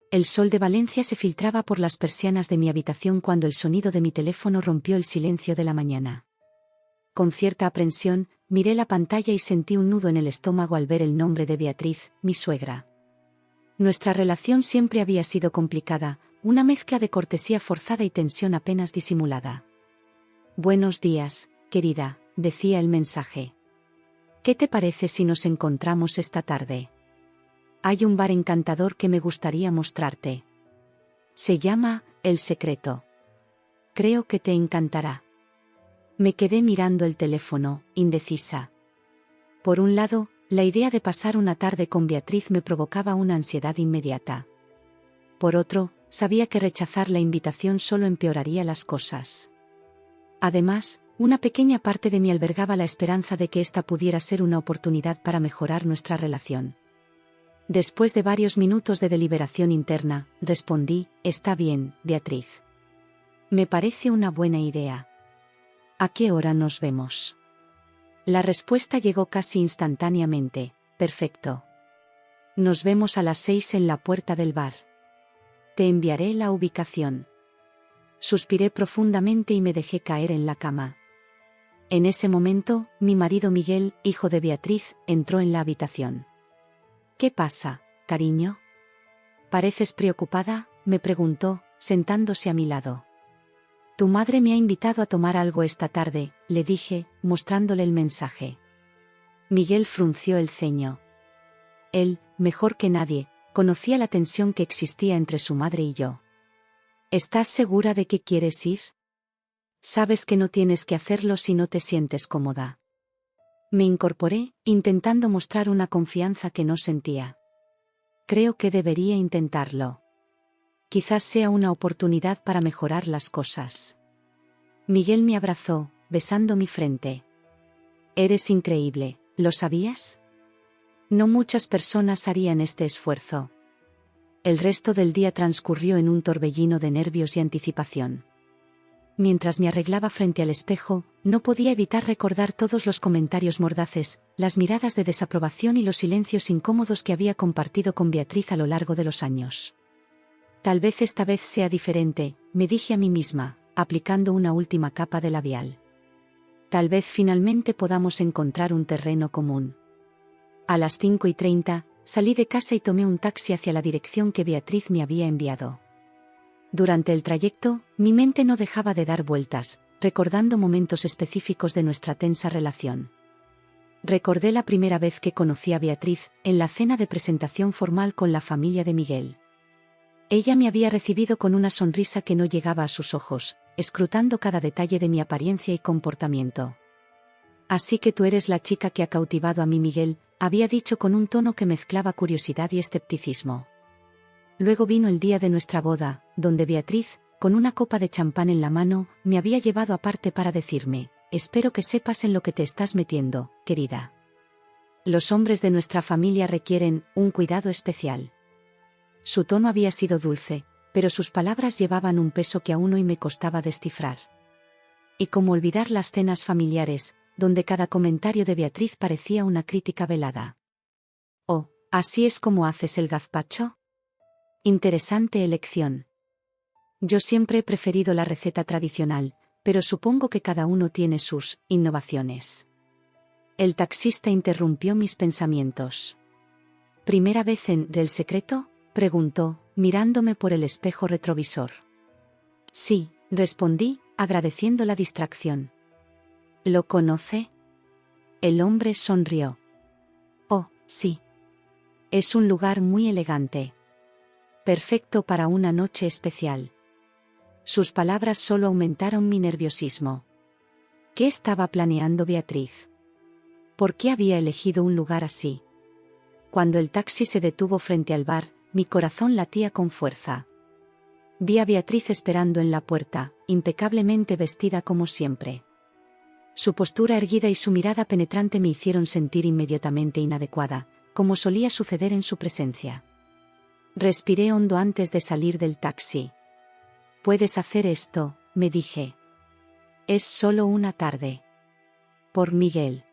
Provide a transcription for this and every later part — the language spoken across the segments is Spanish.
El sol de Valencia se filtraba por las persianas de mi habitación cuando el sonido de mi teléfono rompió el silencio de la mañana. Con cierta aprensión, miré la pantalla y sentí un nudo en el estómago al ver el nombre de Beatriz, mi suegra. Nuestra relación siempre había sido complicada, una mezcla de cortesía forzada y tensión apenas disimulada. «Buenos días, querida», decía el mensaje. «¿Qué te parece si nos encontramos esta tarde? Hay un bar encantador que me gustaría mostrarte. Se llama El Secreto. Creo que te encantará». Me quedé mirando el teléfono, indecisa. Por un lado, la idea de pasar una tarde con Beatriz me provocaba una ansiedad inmediata. Por otro, sabía que rechazar la invitación solo empeoraría las cosas. Además, una pequeña parte de mí albergaba la esperanza de que esta pudiera ser una oportunidad para mejorar nuestra relación. Después de varios minutos de deliberación interna, respondí: «Está bien, Beatriz. Me parece una buena idea. ¿A qué hora nos vemos?». La respuesta llegó casi instantáneamente: «Perfecto. Nos vemos a las 6 en la puerta del bar. Te enviaré la ubicación». Suspiré profundamente y me dejé caer en la cama. En ese momento, mi marido Miguel, hijo de Beatriz, entró en la habitación. «¿Qué pasa, cariño? ¿Pareces preocupada?», me preguntó, sentándose a mi lado. «Tu madre me ha invitado a tomar algo esta tarde», le dije, mostrándole el mensaje. Miguel frunció el ceño. Él, mejor que nadie, conocía la tensión que existía entre su madre y yo. «¿Estás segura de que quieres ir? Sabes que no tienes que hacerlo si no te sientes cómoda». Me incorporé, intentando mostrar una confianza que no sentía. «Creo que debería intentarlo. Quizás sea una oportunidad para mejorar las cosas». Miguel me abrazó, besando mi frente. «Eres increíble, ¿lo sabías? No muchas personas harían este esfuerzo». El resto del día transcurrió en un torbellino de nervios y anticipación. Mientras me arreglaba frente al espejo, no podía evitar recordar todos los comentarios mordaces, las miradas de desaprobación y los silencios incómodos que había compartido con Beatriz a lo largo de los años. «Tal vez esta vez sea diferente», me dije a mí misma, aplicando una última capa de labial. «Tal vez finalmente podamos encontrar un terreno común». A las 5:30, salí de casa y tomé un taxi hacia la dirección que Beatriz me había enviado. Durante el trayecto, mi mente no dejaba de dar vueltas, recordando momentos específicos de nuestra tensa relación. Recordé la primera vez que conocí a Beatriz, en la cena de presentación formal con la familia de Miguel. Ella me había recibido con una sonrisa que no llegaba a sus ojos, escrutando cada detalle de mi apariencia y comportamiento. «Así que tú eres la chica que ha cautivado a mi Miguel», había dicho con un tono que mezclaba curiosidad y escepticismo. Luego vino el día de nuestra boda, donde Beatriz, con una copa de champán en la mano, me había llevado aparte para decirme: «Espero que sepas en lo que te estás metiendo, querida. Los hombres de nuestra familia requieren un cuidado especial». Su tono había sido dulce, pero sus palabras llevaban un peso que aún hoy me costaba descifrar. Y cómo olvidar las cenas familiares, donde cada comentario de Beatriz parecía una crítica velada. «Oh, ¿así es como haces el gazpacho? Interesante elección. Yo siempre he preferido la receta tradicional, pero supongo que cada uno tiene sus innovaciones». El taxista interrumpió mis pensamientos. «¿Primera vez en El Secreto?», preguntó, mirándome por el espejo retrovisor. «Sí», respondí, agradeciendo la distracción. «¿Lo conoce?». El hombre sonrió. «Oh, sí. Es un lugar muy elegante. Perfecto para una noche especial». Sus palabras solo aumentaron mi nerviosismo. ¿Qué estaba planeando Beatriz? ¿Por qué había elegido un lugar así? Cuando el taxi se detuvo frente al bar, mi corazón latía con fuerza. Vi a Beatriz esperando en la puerta, impecablemente vestida como siempre. Su postura erguida y su mirada penetrante me hicieron sentir inmediatamente inadecuada, como solía suceder en su presencia. Respiré hondo antes de salir del taxi. «Puedes hacer esto», me dije. «Es solo una tarde. Por Miguel».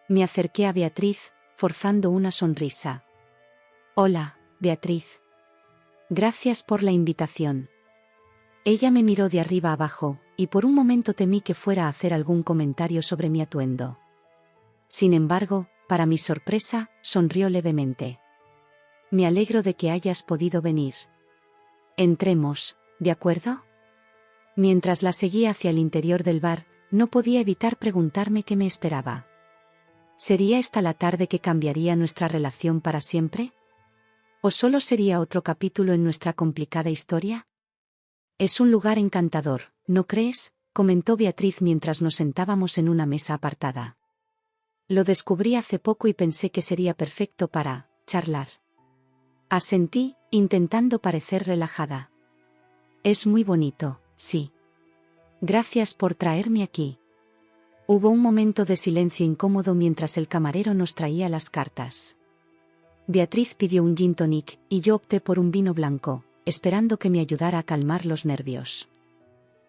Me acerqué a Beatriz, forzando una sonrisa. «Hola, Beatriz. Gracias por la invitación. Ella me miró de arriba abajo, y por un momento temí que fuera a hacer algún comentario sobre mi atuendo. Sin embargo, para mi sorpresa, sonrió levemente. Me alegro de que hayas podido venir. Entremos, ¿de acuerdo? Mientras la seguía hacia el interior del bar, no podía evitar preguntarme qué me esperaba. ¿Sería esta la tarde que cambiaría nuestra relación para siempre? ¿O solo sería otro capítulo en nuestra complicada historia? Es un lugar encantador, ¿no crees?, comentó Beatriz mientras nos sentábamos en una mesa apartada. Lo descubrí hace poco y pensé que sería perfecto para charlar. Asentí, intentando parecer relajada. Es muy bonito, sí. Gracias por traerme aquí. Hubo un momento de silencio incómodo mientras el camarero nos traía las cartas. Beatriz pidió un gin tonic y yo opté por un vino blanco, esperando que me ayudara a calmar los nervios.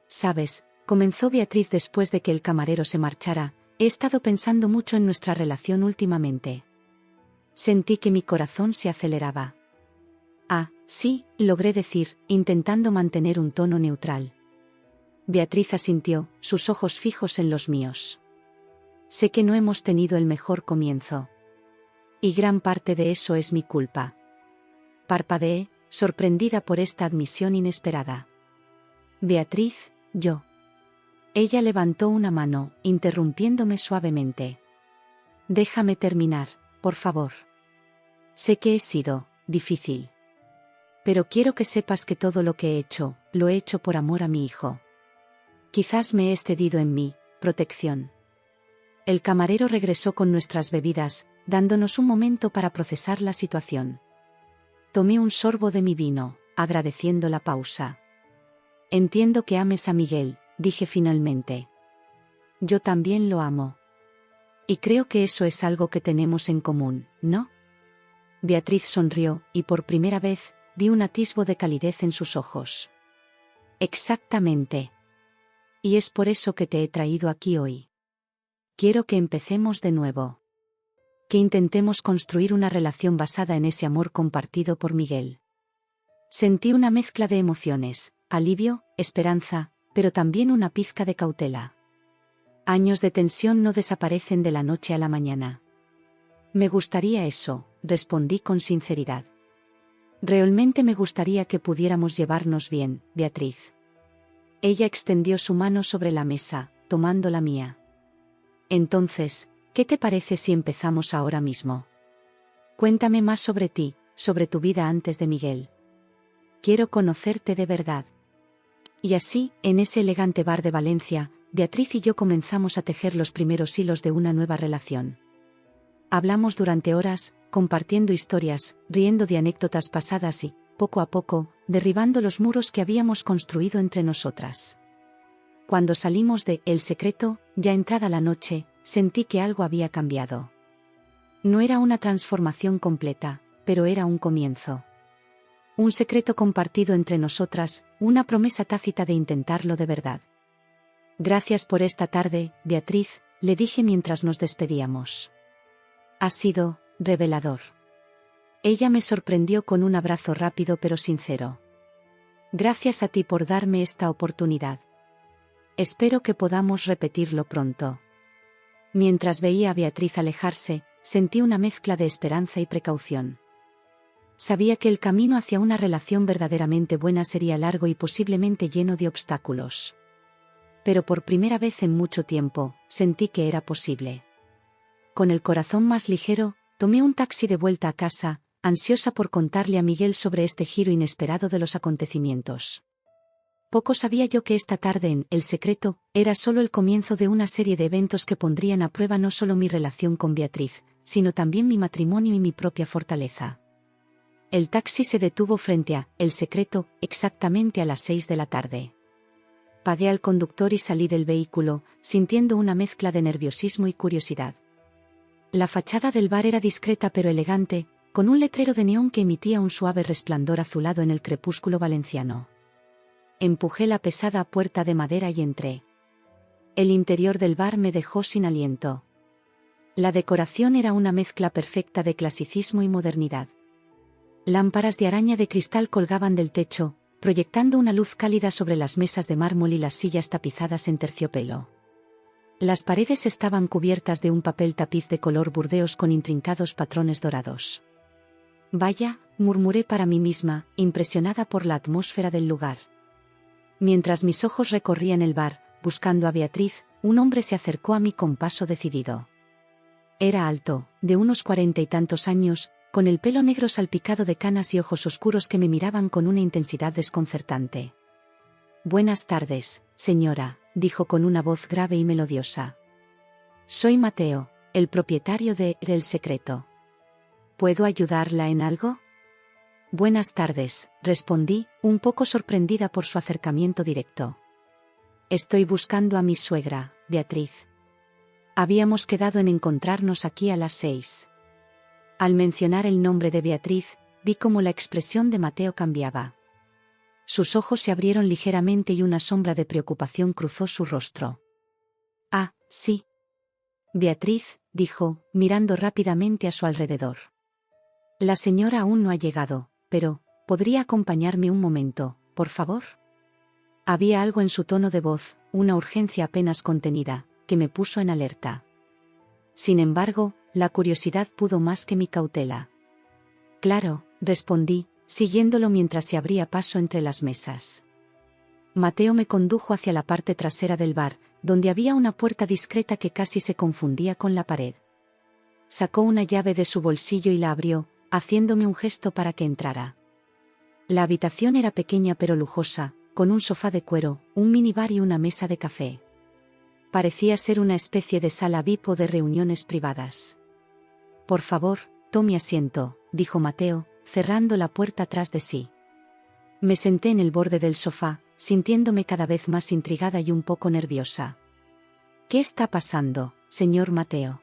«Sabes», comenzó Beatriz después de que el camarero se marchara, «he estado pensando mucho en nuestra relación últimamente». Sentí que mi corazón se aceleraba. «Ah, sí», logré decir, intentando mantener un tono neutral. Beatriz asintió, sus ojos fijos en los míos. «Sé que no hemos tenido el mejor comienzo. Y gran parte de eso es mi culpa». Parpadeé, sorprendida por esta admisión inesperada. «Beatriz, yo». Ella levantó una mano, interrumpiéndome suavemente. «Déjame terminar, por favor. Sé que he sido difícil. Pero quiero que sepas que todo lo que he hecho, lo he hecho por amor a mi hijo. Quizás me he excedido en mi protección». El camarero regresó con nuestras bebidas, dándonos un momento para procesar la situación. Tomé un sorbo de mi vino, agradeciendo la pausa. «Entiendo que ames a Miguel», dije finalmente. «Yo también lo amo. Y creo que eso es algo que tenemos en común, ¿no?» Beatriz sonrió, y por primera vez, vi un atisbo de calidez en sus ojos. «Exactamente. Y es por eso que te he traído aquí hoy. Quiero que empecemos de nuevo. Que intentemos construir una relación basada en ese amor compartido por Miguel». Sentí una mezcla de emociones, alivio, esperanza, pero también una pizca de cautela. Años de tensión no desaparecen de la noche a la mañana. «Me gustaría eso», respondí con sinceridad. «Realmente me gustaría que pudiéramos llevarnos bien, Beatriz». Ella extendió su mano sobre la mesa, tomando la mía. «Entonces, ¿qué te parece si empezamos ahora mismo? Cuéntame más sobre ti, sobre tu vida antes de Miguel. Quiero conocerte de verdad». Y así, en ese elegante bar de Valencia, Beatriz y yo comenzamos a tejer los primeros hilos de una nueva relación. Hablamos durante horas, compartiendo historias, riendo de anécdotas pasadas y, poco a poco, derribando los muros que habíamos construido entre nosotras. Cuando salimos de El Secreto, ya entrada la noche, sentí que algo había cambiado. No era una transformación completa, pero era un comienzo. Un secreto compartido entre nosotras, una promesa tácita de intentarlo de verdad. «Gracias por esta tarde, Beatriz», le dije mientras nos despedíamos. «Ha sido revelador». Ella me sorprendió con un abrazo rápido pero sincero. «Gracias a ti por darme esta oportunidad. Espero que podamos repetirlo pronto». Mientras veía a Beatriz alejarse, sentí una mezcla de esperanza y precaución. Sabía que el camino hacia una relación verdaderamente buena sería largo y posiblemente lleno de obstáculos. Pero por primera vez en mucho tiempo, sentí que era posible. Con el corazón más ligero, tomé un taxi de vuelta a casa, ansiosa por contarle a Miguel sobre este giro inesperado de los acontecimientos. Poco sabía yo que esta tarde en El Secreto era solo el comienzo de una serie de eventos que pondrían a prueba no solo mi relación con Beatriz, sino también mi matrimonio y mi propia fortaleza. El taxi se detuvo frente a El Secreto, exactamente a las 6 de la tarde. Pagué al conductor y salí del vehículo, sintiendo una mezcla de nerviosismo y curiosidad. La fachada del bar era discreta pero elegante, con un letrero de neón que emitía un suave resplandor azulado en el crepúsculo valenciano. Empujé la pesada puerta de madera y entré. El interior del bar me dejó sin aliento. La decoración era una mezcla perfecta de clasicismo y modernidad. Lámparas de araña de cristal colgaban del techo, proyectando una luz cálida sobre las mesas de mármol y las sillas tapizadas en terciopelo. Las paredes estaban cubiertas de un papel tapiz de color burdeos con intrincados patrones dorados. Vaya, murmuré para mí misma, impresionada por la atmósfera del lugar. Mientras mis ojos recorrían el bar, buscando a Beatriz, un hombre se acercó a mí con paso decidido. Era alto, de unos 40 y tantos años, con el pelo negro salpicado de canas y ojos oscuros que me miraban con una intensidad desconcertante. «Buenas tardes, señora», dijo con una voz grave y melodiosa. «Soy Mateo, el propietario de El Secreto. ¿Puedo ayudarla en algo?» «Buenas tardes», respondí, un poco sorprendida por su acercamiento directo. «Estoy buscando a mi suegra, Beatriz. Habíamos quedado en encontrarnos aquí a las 6». Al mencionar el nombre de Beatriz, vi cómo la expresión de Mateo cambiaba. Sus ojos se abrieron ligeramente y una sombra de preocupación cruzó su rostro. «Ah, sí. Beatriz», dijo, mirando rápidamente a su alrededor. «La señora aún no ha llegado, pero, ¿podría acompañarme un momento, por favor?» Había algo en su tono de voz, una urgencia apenas contenida, que me puso en alerta. Sin embargo, la curiosidad pudo más que mi cautela. «Claro», respondí, siguiéndolo mientras se abría paso entre las mesas. Mateo me condujo hacia la parte trasera del bar, donde había una puerta discreta que casi se confundía con la pared. Sacó una llave de su bolsillo y la abrió, haciéndome un gesto para que entrara. La habitación era pequeña pero lujosa, con un sofá de cuero, un minibar y una mesa de café. Parecía ser una especie de sala VIP o de reuniones privadas. «Por favor, tome asiento», dijo Mateo, cerrando la puerta tras de sí. Me senté en el borde del sofá, sintiéndome cada vez más intrigada y un poco nerviosa. «¿Qué está pasando, señor Mateo?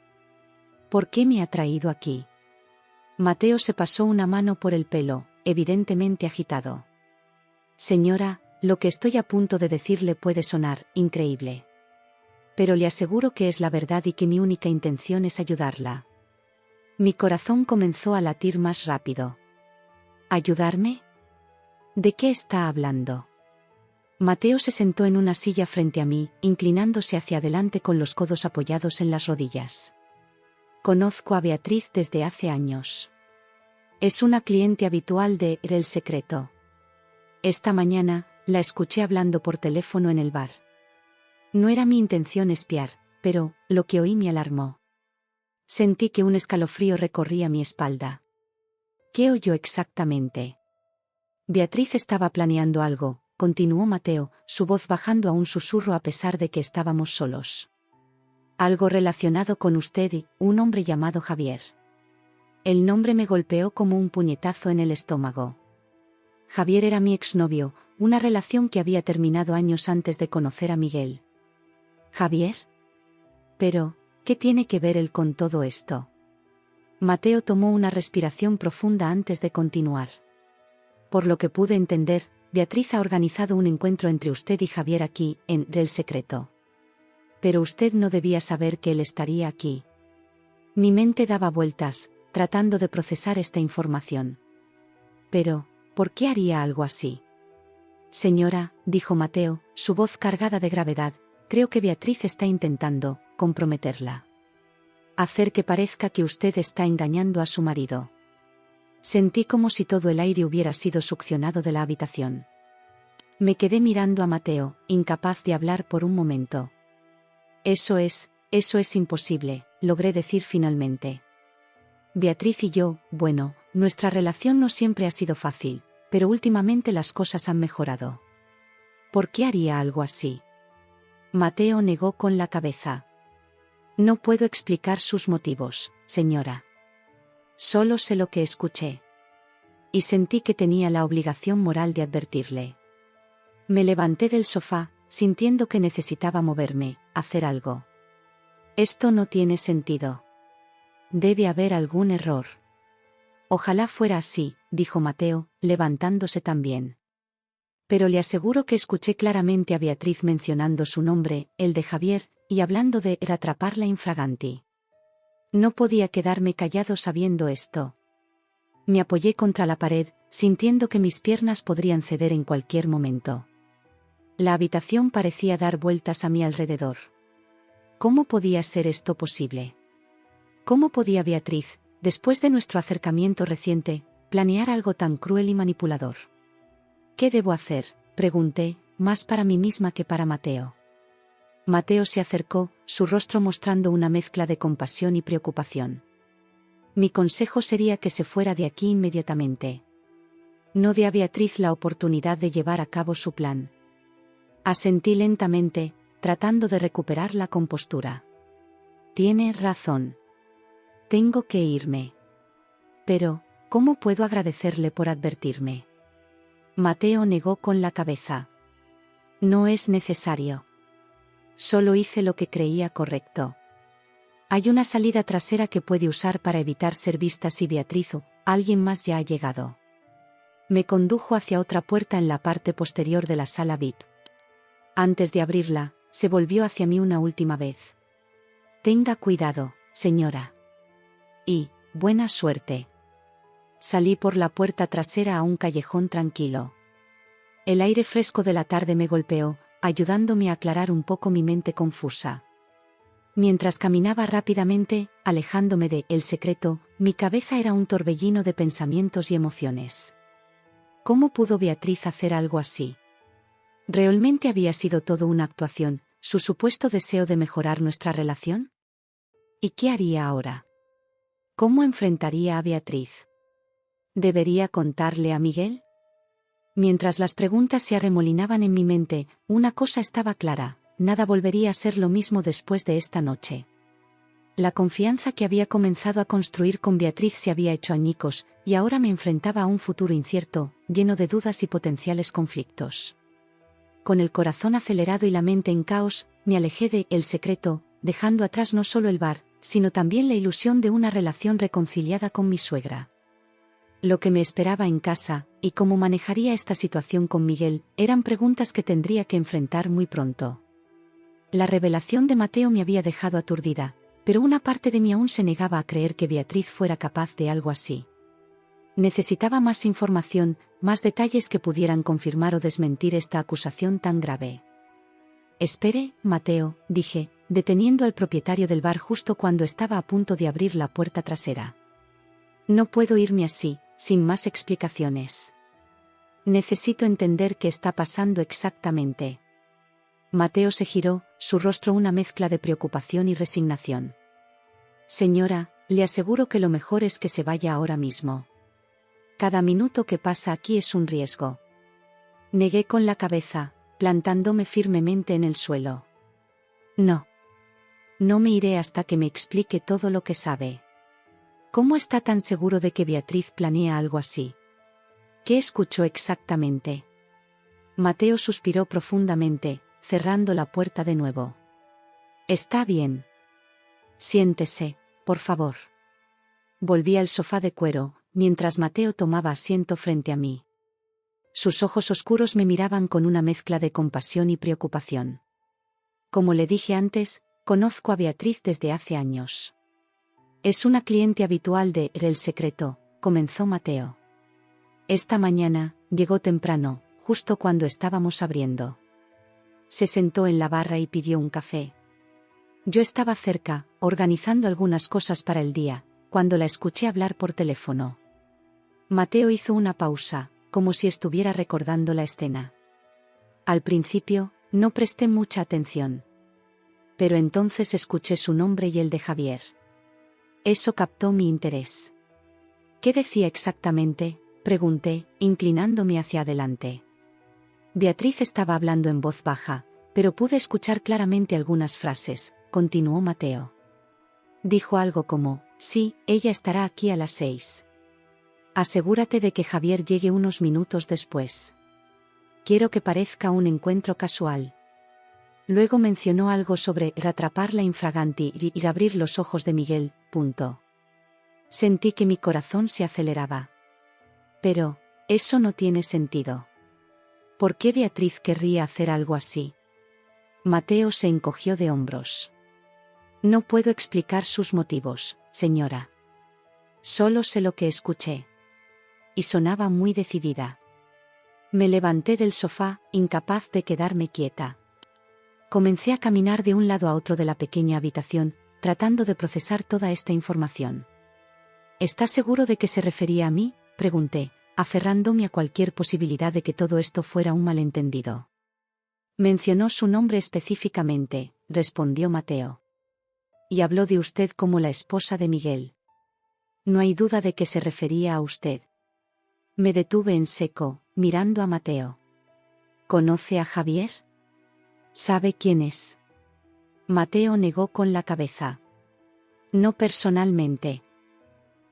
¿Por qué me ha traído aquí?» Mateo se pasó una mano por el pelo, evidentemente agitado. «Señora, lo que estoy a punto de decirle puede sonar increíble. Pero le aseguro que es la verdad y que mi única intención es ayudarla». Mi corazón comenzó a latir más rápido. «¿Ayudarme? ¿De qué está hablando?» Mateo se sentó en una silla frente a mí, inclinándose hacia adelante con los codos apoyados en las rodillas. «Conozco a Beatriz desde hace años. Es una cliente habitual de El Secreto. Esta mañana, la escuché hablando por teléfono en el bar. No era mi intención espiar, pero lo que oí me alarmó. Sentí que un escalofrío recorría mi espalda. ¿Qué oyó exactamente?» «Beatriz estaba planeando algo», continuó Mateo, su voz bajando a un susurro a pesar de que estábamos solos. «Algo relacionado con usted y un hombre llamado Javier». El nombre me golpeó como un puñetazo en el estómago. Javier era mi exnovio, una relación que había terminado años antes de conocer a Miguel. «¿Javier? Pero, ¿qué tiene que ver él con todo esto?» Mateo tomó una respiración profunda antes de continuar. «Por lo que pude entender, Beatriz ha organizado un encuentro entre usted y Javier aquí, en El Secreto. Pero usted no debía saber que él estaría aquí». Mi mente daba vueltas, tratando de procesar esta información. «Pero, ¿por qué haría algo así?» «Señora», dijo Mateo, su voz cargada de gravedad, «creo que Beatriz está intentando comprometerla. Hacer que parezca que usted está engañando a su marido». Sentí como si todo el aire hubiera sido succionado de la habitación. Me quedé mirando a Mateo, incapaz de hablar por un momento. Eso es imposible», logré decir finalmente. «Beatriz y yo, bueno, nuestra relación no siempre ha sido fácil, pero últimamente las cosas han mejorado. ¿Por qué haría algo así?» Mateo negó con la cabeza. «No puedo explicar sus motivos, señora. Solo sé lo que escuché. Y sentí que tenía la obligación moral de advertirle». Me levanté del sofá, sintiendo que necesitaba moverme, hacer algo. «Esto no tiene sentido. Debe haber algún error». «Ojalá fuera así», dijo Mateo, levantándose también. «Pero le aseguro que escuché claramente a Beatriz mencionando su nombre, el de Javier, y hablando de atraparla infraganti. No podía quedarme callado sabiendo esto. Me apoyé contra la pared, sintiendo que mis piernas podrían ceder en cualquier momento. La habitación parecía dar vueltas a mi alrededor. ¿Cómo podía ser esto posible? ¿Cómo podía Beatriz, después de nuestro acercamiento reciente, planear algo tan cruel y manipulador? ¿Qué debo hacer?, pregunté, más para mí misma que para Mateo. Mateo se acercó, su rostro mostrando una mezcla de compasión y preocupación. Mi consejo sería que se fuera de aquí inmediatamente. No dé a Beatriz la oportunidad de llevar a cabo su plan. Asentí lentamente, tratando de recuperar la compostura. Tiene razón. Tengo que irme. Pero, ¿cómo puedo agradecerle por advertirme? Mateo negó con la cabeza. No es necesario. Solo hice lo que creía correcto. Hay una salida trasera que puede usar para evitar ser vista si Beatriz o alguien más ya ha llegado. Me condujo hacia otra puerta en la parte posterior de la sala VIP. Antes de abrirla, se volvió hacia mí una última vez. Tenga cuidado, señora. Y, buena suerte. Salí por la puerta trasera a un callejón tranquilo. El aire fresco de la tarde me golpeó, ayudándome a aclarar un poco mi mente confusa. Mientras caminaba rápidamente, alejándome de El Secreto, mi cabeza era un torbellino de pensamientos y emociones. ¿Cómo pudo Beatriz hacer algo así? ¿Realmente había sido todo una actuación, su supuesto deseo de mejorar nuestra relación? ¿Y qué haría ahora? ¿Cómo enfrentaría a Beatriz? ¿Debería contarle a Miguel? Mientras las preguntas se arremolinaban en mi mente, una cosa estaba clara: nada volvería a ser lo mismo después de esta noche. La confianza que había comenzado a construir con Beatriz se había hecho añicos, y ahora me enfrentaba a un futuro incierto, lleno de dudas y potenciales conflictos. Con el corazón acelerado y la mente en caos, me alejé de El Secreto, dejando atrás no solo el bar, sino también la ilusión de una relación reconciliada con mi suegra. Lo que me esperaba en casa, y cómo manejaría esta situación con Miguel, eran preguntas que tendría que enfrentar muy pronto. La revelación de Mateo me había dejado aturdida, pero una parte de mí aún se negaba a creer que Beatriz fuera capaz de algo así. Necesitaba más información, más detalles que pudieran confirmar o desmentir esta acusación tan grave. Espere, Mateo, dije, deteniendo al propietario del bar justo cuando estaba a punto de abrir la puerta trasera. No puedo irme así, sin más explicaciones. Necesito entender qué está pasando exactamente. Mateo se giró, su rostro una mezcla de preocupación y resignación. Señora, le aseguro que lo mejor es que se vaya ahora mismo. Cada minuto que pasa aquí es un riesgo. Negué con la cabeza, plantándome firmemente en el suelo. No. No me iré hasta que me explique todo lo que sabe. ¿Cómo está tan seguro de que Beatriz planea algo así? ¿Qué escuchó exactamente? Mateo suspiró profundamente, cerrando la puerta de nuevo. Está bien. Siéntese, por favor. Volví al sofá de cuero, mientras Mateo tomaba asiento frente a mí. Sus ojos oscuros me miraban con una mezcla de compasión y preocupación. Como le dije antes, conozco a Beatriz desde hace años. Es una cliente habitual de El Secreto, comenzó Mateo. Esta mañana, llegó temprano, justo cuando estábamos abriendo. Se sentó en la barra y pidió un café. Yo estaba cerca, organizando algunas cosas para el día, cuando la escuché hablar por teléfono. Mateo hizo una pausa, como si estuviera recordando la escena. Al principio, no presté mucha atención. Pero entonces escuché su nombre y el de Javier. Eso captó mi interés. ¿Qué decía exactamente?, pregunté, inclinándome hacia adelante. Beatriz estaba hablando en voz baja, pero pude escuchar claramente algunas frases, continuó Mateo. Dijo algo como: sí, ella estará aquí a las 6. Asegúrate de que Javier llegue unos minutos después. Quiero que parezca un encuentro casual. Luego mencionó algo sobre atraparla infraganti y abrir los ojos de Miguel. Sentí que mi corazón se aceleraba. Pero, eso no tiene sentido. ¿Por qué Beatriz querría hacer algo así? Mateo se encogió de hombros. No puedo explicar sus motivos, señora. Solo sé lo que escuché. y sonaba muy decidida. Me levanté del sofá, incapaz de quedarme quieta. Comencé a caminar de un lado a otro de la pequeña habitación, tratando de procesar toda esta información. ¿Estás seguro de que se refería a mí?, pregunté, aferrándome a cualquier posibilidad de que todo esto fuera un malentendido. Mencionó su nombre específicamente, respondió Mateo. Y habló de usted como la esposa de Miguel. No hay duda de que se refería a usted. Me detuve en seco, mirando a Mateo. ¿Conoce a Javier? ¿Sabe quién es? Mateo negó con la cabeza. No personalmente.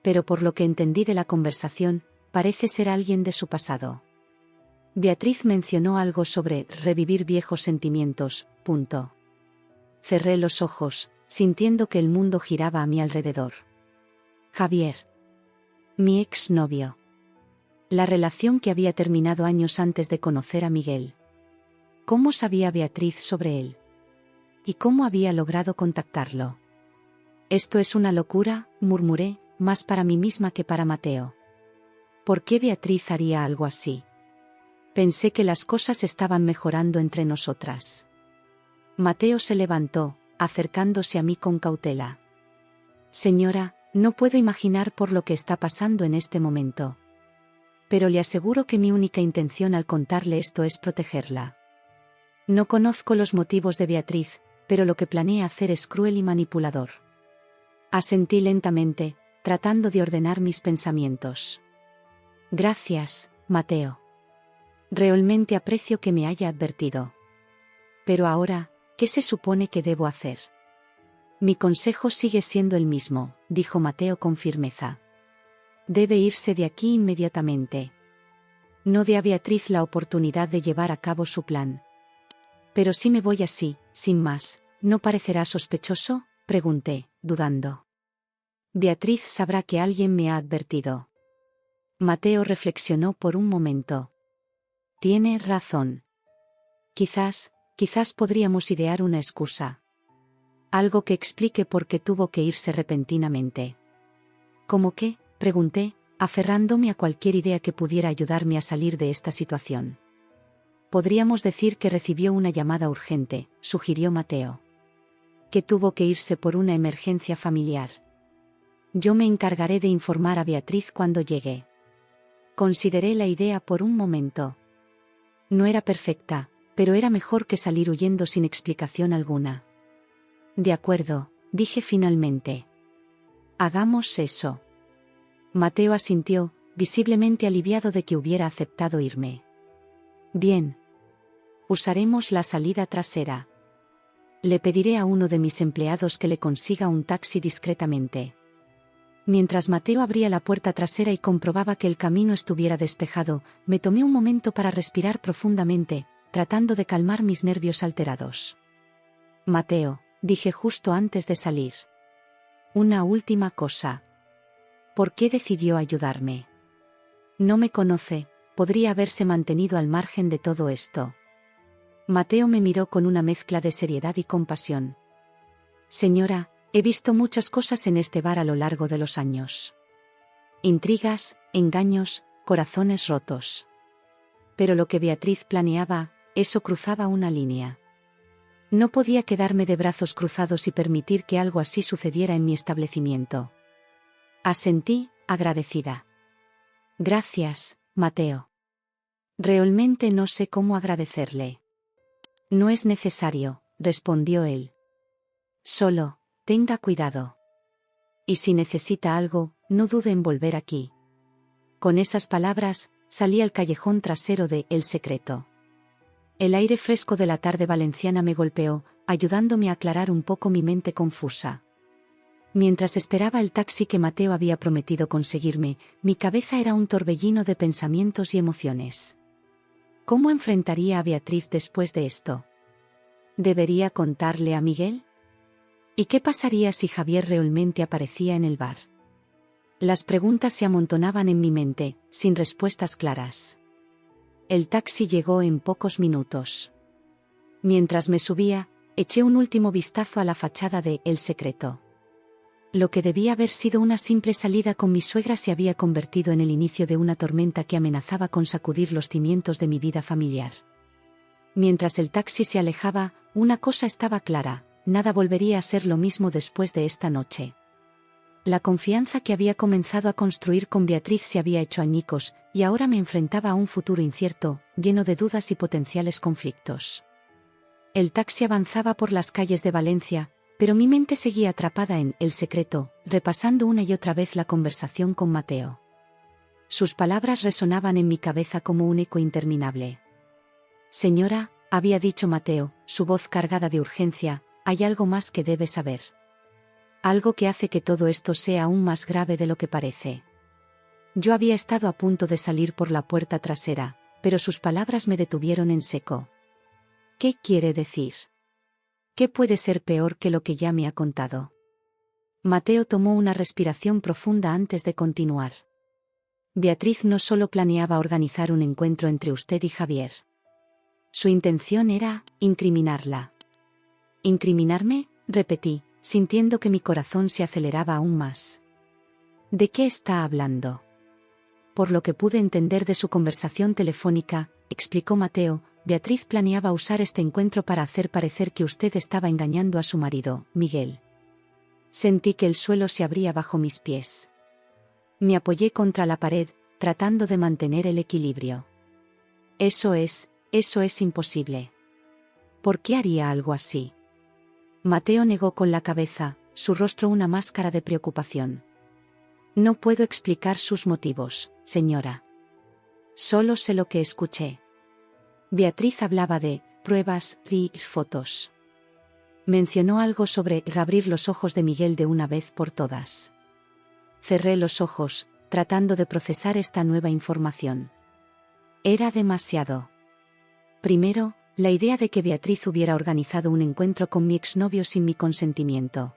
Pero por lo que entendí de la conversación, parece ser alguien de su pasado. Beatriz mencionó algo sobre revivir viejos sentimientos, punto. Cerré los ojos, sintiendo que el mundo giraba a mi alrededor. Javier. Mi exnovio. La relación que había terminado años antes de conocer a Miguel. ¿Cómo sabía Beatriz sobre él? ¿Y cómo había logrado contactarlo? Esto es una locura, murmuré, más para mí misma que para Mateo. ¿Por qué Beatriz haría algo así? Pensé que las cosas estaban mejorando entre nosotras. Mateo se levantó, acercándose a mí con cautela. Señora, no puedo imaginar por lo que está pasando en este momento. Pero le aseguro que mi única intención al contarle esto es protegerla. No conozco los motivos de Beatriz, pero lo que planea hacer es cruel y manipulador. Asentí lentamente, tratando de ordenar mis pensamientos. Gracias, Mateo. Realmente aprecio que me haya advertido. Pero ahora, ¿qué se supone que debo hacer? Mi consejo sigue siendo el mismo, dijo Mateo con firmeza. Debe irse de aquí inmediatamente. No dé a Beatriz la oportunidad de llevar a cabo su plan. Pero si me voy así, sin más, ¿no parecerá sospechoso?, pregunté, dudando. Beatriz sabrá que alguien me ha advertido. Mateo reflexionó por un momento. Tiene razón. Quizás podríamos idear una excusa. Algo que explique por qué tuvo que irse repentinamente. ¿Cómo qué?, pregunté, aferrándome a cualquier idea que pudiera ayudarme a salir de esta situación. Podríamos decir que recibió una llamada urgente, sugirió Mateo. Que tuvo que irse por una emergencia familiar. Yo me encargaré de informar a Beatriz cuando llegue. Consideré la idea por un momento. No era perfecta, pero era mejor que salir huyendo sin explicación alguna. De acuerdo, dije finalmente. Hagamos eso. Mateo asintió, visiblemente aliviado de que hubiera aceptado irme. Bien. Usaremos la salida trasera. Le pediré a uno de mis empleados que le consiga un taxi discretamente. Mientras Mateo abría la puerta trasera y comprobaba que el camino estuviera despejado, me tomé un momento para respirar profundamente, tratando de calmar mis nervios alterados. Mateo, dije justo antes de salir. Una última cosa. ¿Por qué decidió ayudarme? No me conoce, podría haberse mantenido al margen de todo esto. Mateo me miró con una mezcla de seriedad y compasión. Señora, he visto muchas cosas en este bar a lo largo de los años. Intrigas, engaños, corazones rotos. Pero lo que Beatriz planeaba, eso cruzaba una línea. No podía quedarme de brazos cruzados y permitir que algo así sucediera en mi establecimiento. Asentí, agradecida. Gracias, Mateo. Realmente no sé cómo agradecerle. No es necesario, respondió él. Solo, tenga cuidado. Y si necesita algo, no dude en volver aquí. Con esas palabras, salí al callejón trasero de El Secreto. El aire fresco de la tarde valenciana me golpeó, ayudándome a aclarar un poco mi mente confusa. Mientras esperaba el taxi que Mateo había prometido conseguirme, mi cabeza era un torbellino de pensamientos y emociones. ¿Cómo enfrentaría a Beatriz después de esto? ¿Debería contarle a Miguel? ¿Y qué pasaría si Javier realmente aparecía en el bar? Las preguntas se amontonaban en mi mente, sin respuestas claras. El taxi llegó en pocos minutos. Mientras me subía, eché un último vistazo a la fachada de El Secreto. Lo que debía haber sido una simple salida con mi suegra se había convertido en el inicio de una tormenta que amenazaba con sacudir los cimientos de mi vida familiar. Mientras el taxi se alejaba, una cosa estaba clara: nada volvería a ser lo mismo después de esta noche. La confianza que había comenzado a construir con Beatriz se había hecho añicos, y ahora me enfrentaba a un futuro incierto, lleno de dudas y potenciales conflictos. El taxi avanzaba por las calles de Valencia, pero mi mente seguía atrapada en El Secreto, repasando una y otra vez la conversación con Mateo. Sus palabras resonaban en mi cabeza como un eco interminable. Señora, había dicho Mateo, su voz cargada de urgencia, hay algo más que debe saber. Algo que hace que todo esto sea aún más grave de lo que parece. Yo había estado a punto de salir por la puerta trasera, pero sus palabras me detuvieron en seco. ¿Qué quiere decir? ¿Qué puede ser peor que lo que ya me ha contado? Mateo tomó una respiración profunda antes de continuar. Beatriz no solo planeaba organizar un encuentro entre usted y Javier. Su intención era incriminarla. ¿Incriminarme?, repetí, sintiendo que mi corazón se aceleraba aún más. ¿De qué está hablando? Por lo que pude entender de su conversación telefónica, explicó Mateo, Beatriz planeaba usar este encuentro para hacer parecer que usted estaba engañando a su marido, Miguel. Sentí que el suelo se abría bajo mis pies. Me apoyé contra la pared, tratando de mantener el equilibrio. Eso es imposible. ¿Por qué haría algo así? Mateo negó con la cabeza, su rostro una máscara de preocupación. No puedo explicar sus motivos, señora. Solo sé lo que escuché. Beatriz hablaba de pruebas y fotos. Mencionó algo sobre abrir los ojos de Miguel de una vez por todas. Cerré los ojos, tratando de procesar esta nueva información. Era demasiado. Primero, la idea de que Beatriz hubiera organizado un encuentro con mi exnovio sin mi consentimiento.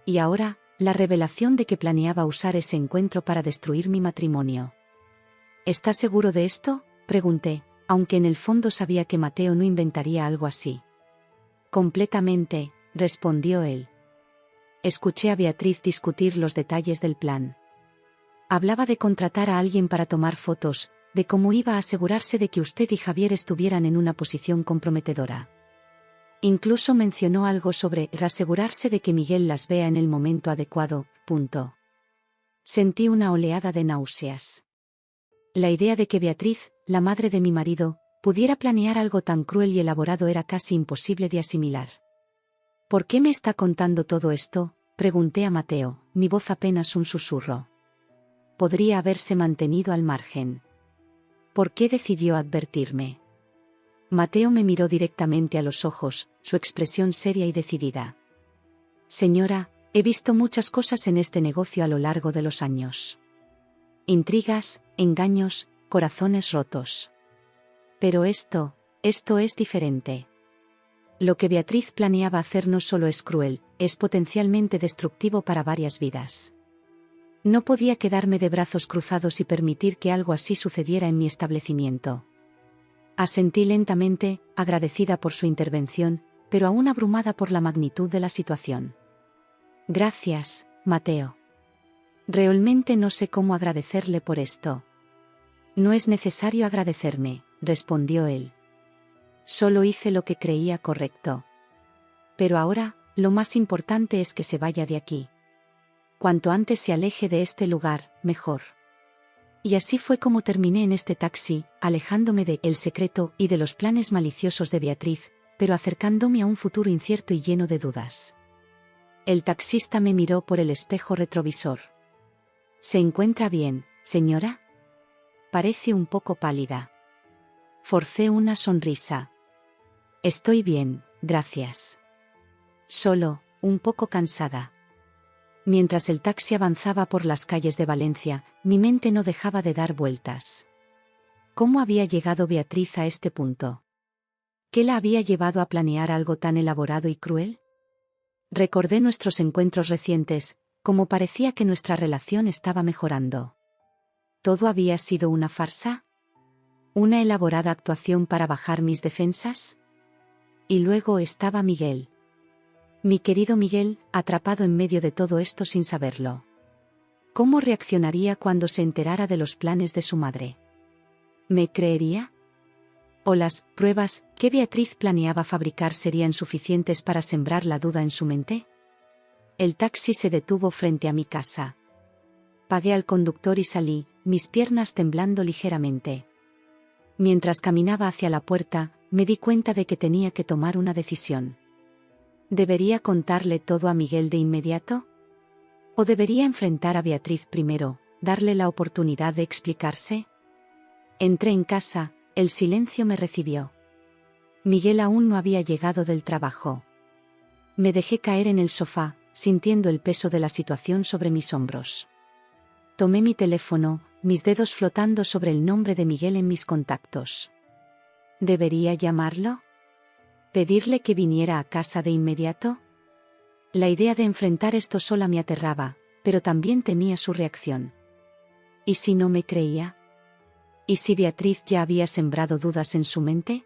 Y ahora, la revelación de que planeaba usar ese encuentro para destruir mi matrimonio. ¿Está seguro de esto?, pregunté, aunque en el fondo sabía que Mateo no inventaría algo así. Completamente, respondió él. Escuché a Beatriz discutir los detalles del plan. Hablaba de contratar a alguien para tomar fotos, de cómo iba a asegurarse de que usted y Javier estuvieran en una posición comprometedora. Incluso mencionó algo sobre asegurarse de que Miguel las vea en el momento adecuado. Sentí una oleada de náuseas. La idea de que Beatriz, la madre de mi marido, pudiera planear algo tan cruel y elaborado era casi imposible de asimilar. ¿Por qué me está contando todo esto?, pregunté a Mateo, mi voz apenas un susurro. Podría haberse mantenido al margen. ¿Por qué decidió advertirme? Mateo me miró directamente a los ojos, su expresión seria y decidida. Señora, he visto muchas cosas en este negocio a lo largo de los años. Intrigas, engaños, corazones rotos. Pero esto es diferente. Lo que Beatriz planeaba hacer no solo es cruel, es potencialmente destructivo para varias vidas. No podía quedarme de brazos cruzados y permitir que algo así sucediera en mi establecimiento. Asentí lentamente, agradecida por su intervención, pero aún abrumada por la magnitud de la situación. Gracias, Mateo. Realmente no sé cómo agradecerle por esto. No es necesario agradecerme, respondió él. Solo hice lo que creía correcto. Pero ahora, lo más importante es que se vaya de aquí. Cuanto antes se aleje de este lugar, mejor. Y así fue como terminé en este taxi, alejándome de El Secreto y de los planes maliciosos de Beatriz, pero acercándome a un futuro incierto y lleno de dudas. El taxista me miró por el espejo retrovisor. ¿Se encuentra bien, señora? Parece un poco pálida. Forcé una sonrisa. Estoy bien, gracias. Solo, un poco cansada. Mientras el taxi avanzaba por las calles de Valencia, mi mente no dejaba de dar vueltas. ¿Cómo había llegado Beatriz a este punto? ¿Qué la había llevado a planear algo tan elaborado y cruel? Recordé nuestros encuentros recientes, como parecía que nuestra relación estaba mejorando. ¿Todo había sido una farsa? ¿Una elaborada actuación para bajar mis defensas? Y luego estaba Miguel. Mi querido Miguel, atrapado en medio de todo esto sin saberlo. ¿Cómo reaccionaría cuando se enterara de los planes de su madre? ¿Me creería? ¿O las pruebas que Beatriz planeaba fabricar serían suficientes para sembrar la duda en su mente? El taxi se detuvo frente a mi casa. Pagué al conductor y salí, mis piernas temblando ligeramente. Mientras caminaba hacia la puerta, me di cuenta de que tenía que tomar una decisión. ¿Debería contarle todo a Miguel de inmediato? ¿O debería enfrentar a Beatriz primero, darle la oportunidad de explicarse? Entré en casa, el silencio me recibió. Miguel aún no había llegado del trabajo. Me dejé caer en el sofá, sintiendo el peso de la situación sobre mis hombros. Tomé mi teléfono, mis dedos flotando sobre el nombre de Miguel en mis contactos. ¿Debería llamarlo? ¿Pedirle que viniera a casa de inmediato? La idea de enfrentar esto sola me aterraba, pero también temía su reacción. ¿Y si no me creía? ¿Y si Beatriz ya había sembrado dudas en su mente?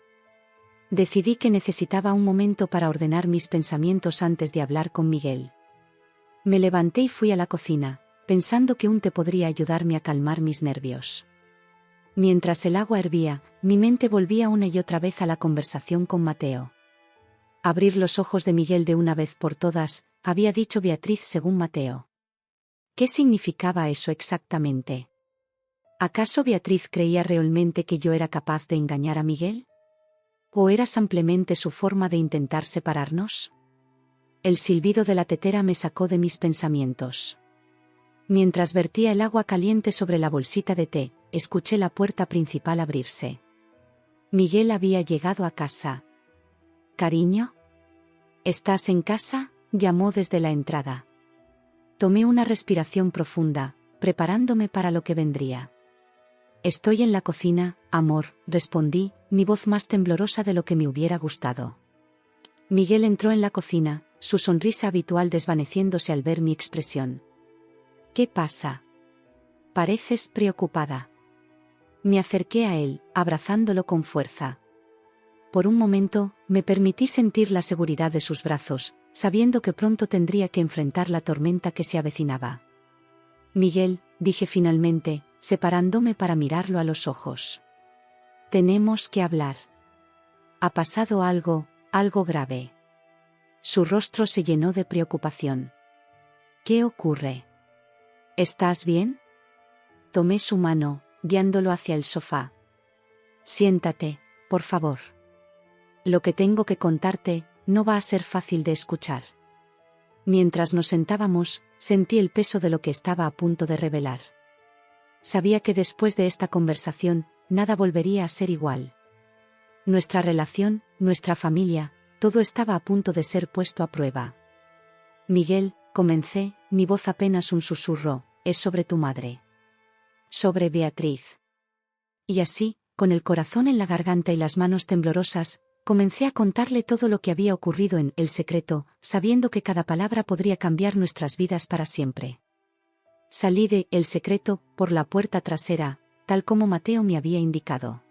Decidí que necesitaba un momento para ordenar mis pensamientos antes de hablar con Miguel. Me levanté y fui a la cocina, pensando que un té podría ayudarme a calmar mis nervios. Mientras el agua hervía, mi mente volvía una y otra vez a la conversación con Mateo. Abrir los ojos de Miguel de una vez por todas, había dicho Beatriz según Mateo. ¿Qué significaba eso exactamente? ¿Acaso Beatriz creía realmente que yo era capaz de engañar a Miguel? ¿O era simplemente su forma de intentar separarnos? El silbido de la tetera me sacó de mis pensamientos. Mientras vertía el agua caliente sobre la bolsita de té, escuché la puerta principal abrirse. Miguel había llegado a casa. «Cariño, ¿estás en casa?», llamó desde la entrada. Tomé una respiración profunda, preparándome para lo que vendría. «Estoy en la cocina, amor», respondí, mi voz más temblorosa de lo que me hubiera gustado. Miguel entró en la cocina, su sonrisa habitual desvaneciéndose al ver mi expresión. «¿Qué pasa? Pareces preocupada». Me acerqué a él, abrazándolo con fuerza. Por un momento, me permití sentir la seguridad de sus brazos, sabiendo que pronto tendría que enfrentar la tormenta que se avecinaba. «Miguel», dije finalmente, separándome para mirarlo a los ojos. «Tenemos que hablar. Ha pasado algo grave». Su rostro se llenó de preocupación. «¿Qué ocurre? ¿Estás bien?». Tomé su mano, guiándolo hacia el sofá. «Siéntate, por favor. Lo que tengo que contarte no va a ser fácil de escuchar». Mientras nos sentábamos, sentí el peso de lo que estaba a punto de revelar. Sabía que después de esta conversación, nada volvería a ser igual. Nuestra relación, nuestra familia, todo estaba a punto de ser puesto a prueba. «Miguel», comencé, mi voz apenas un susurro, «es sobre tu madre. Sobre Beatriz». Y así, con el corazón en la garganta y las manos temblorosas, comencé a contarle todo lo que había ocurrido en El Secreto, sabiendo que cada palabra podría cambiar nuestras vidas para siempre. Salí de El Secreto por la puerta trasera, tal como Mateo me había indicado.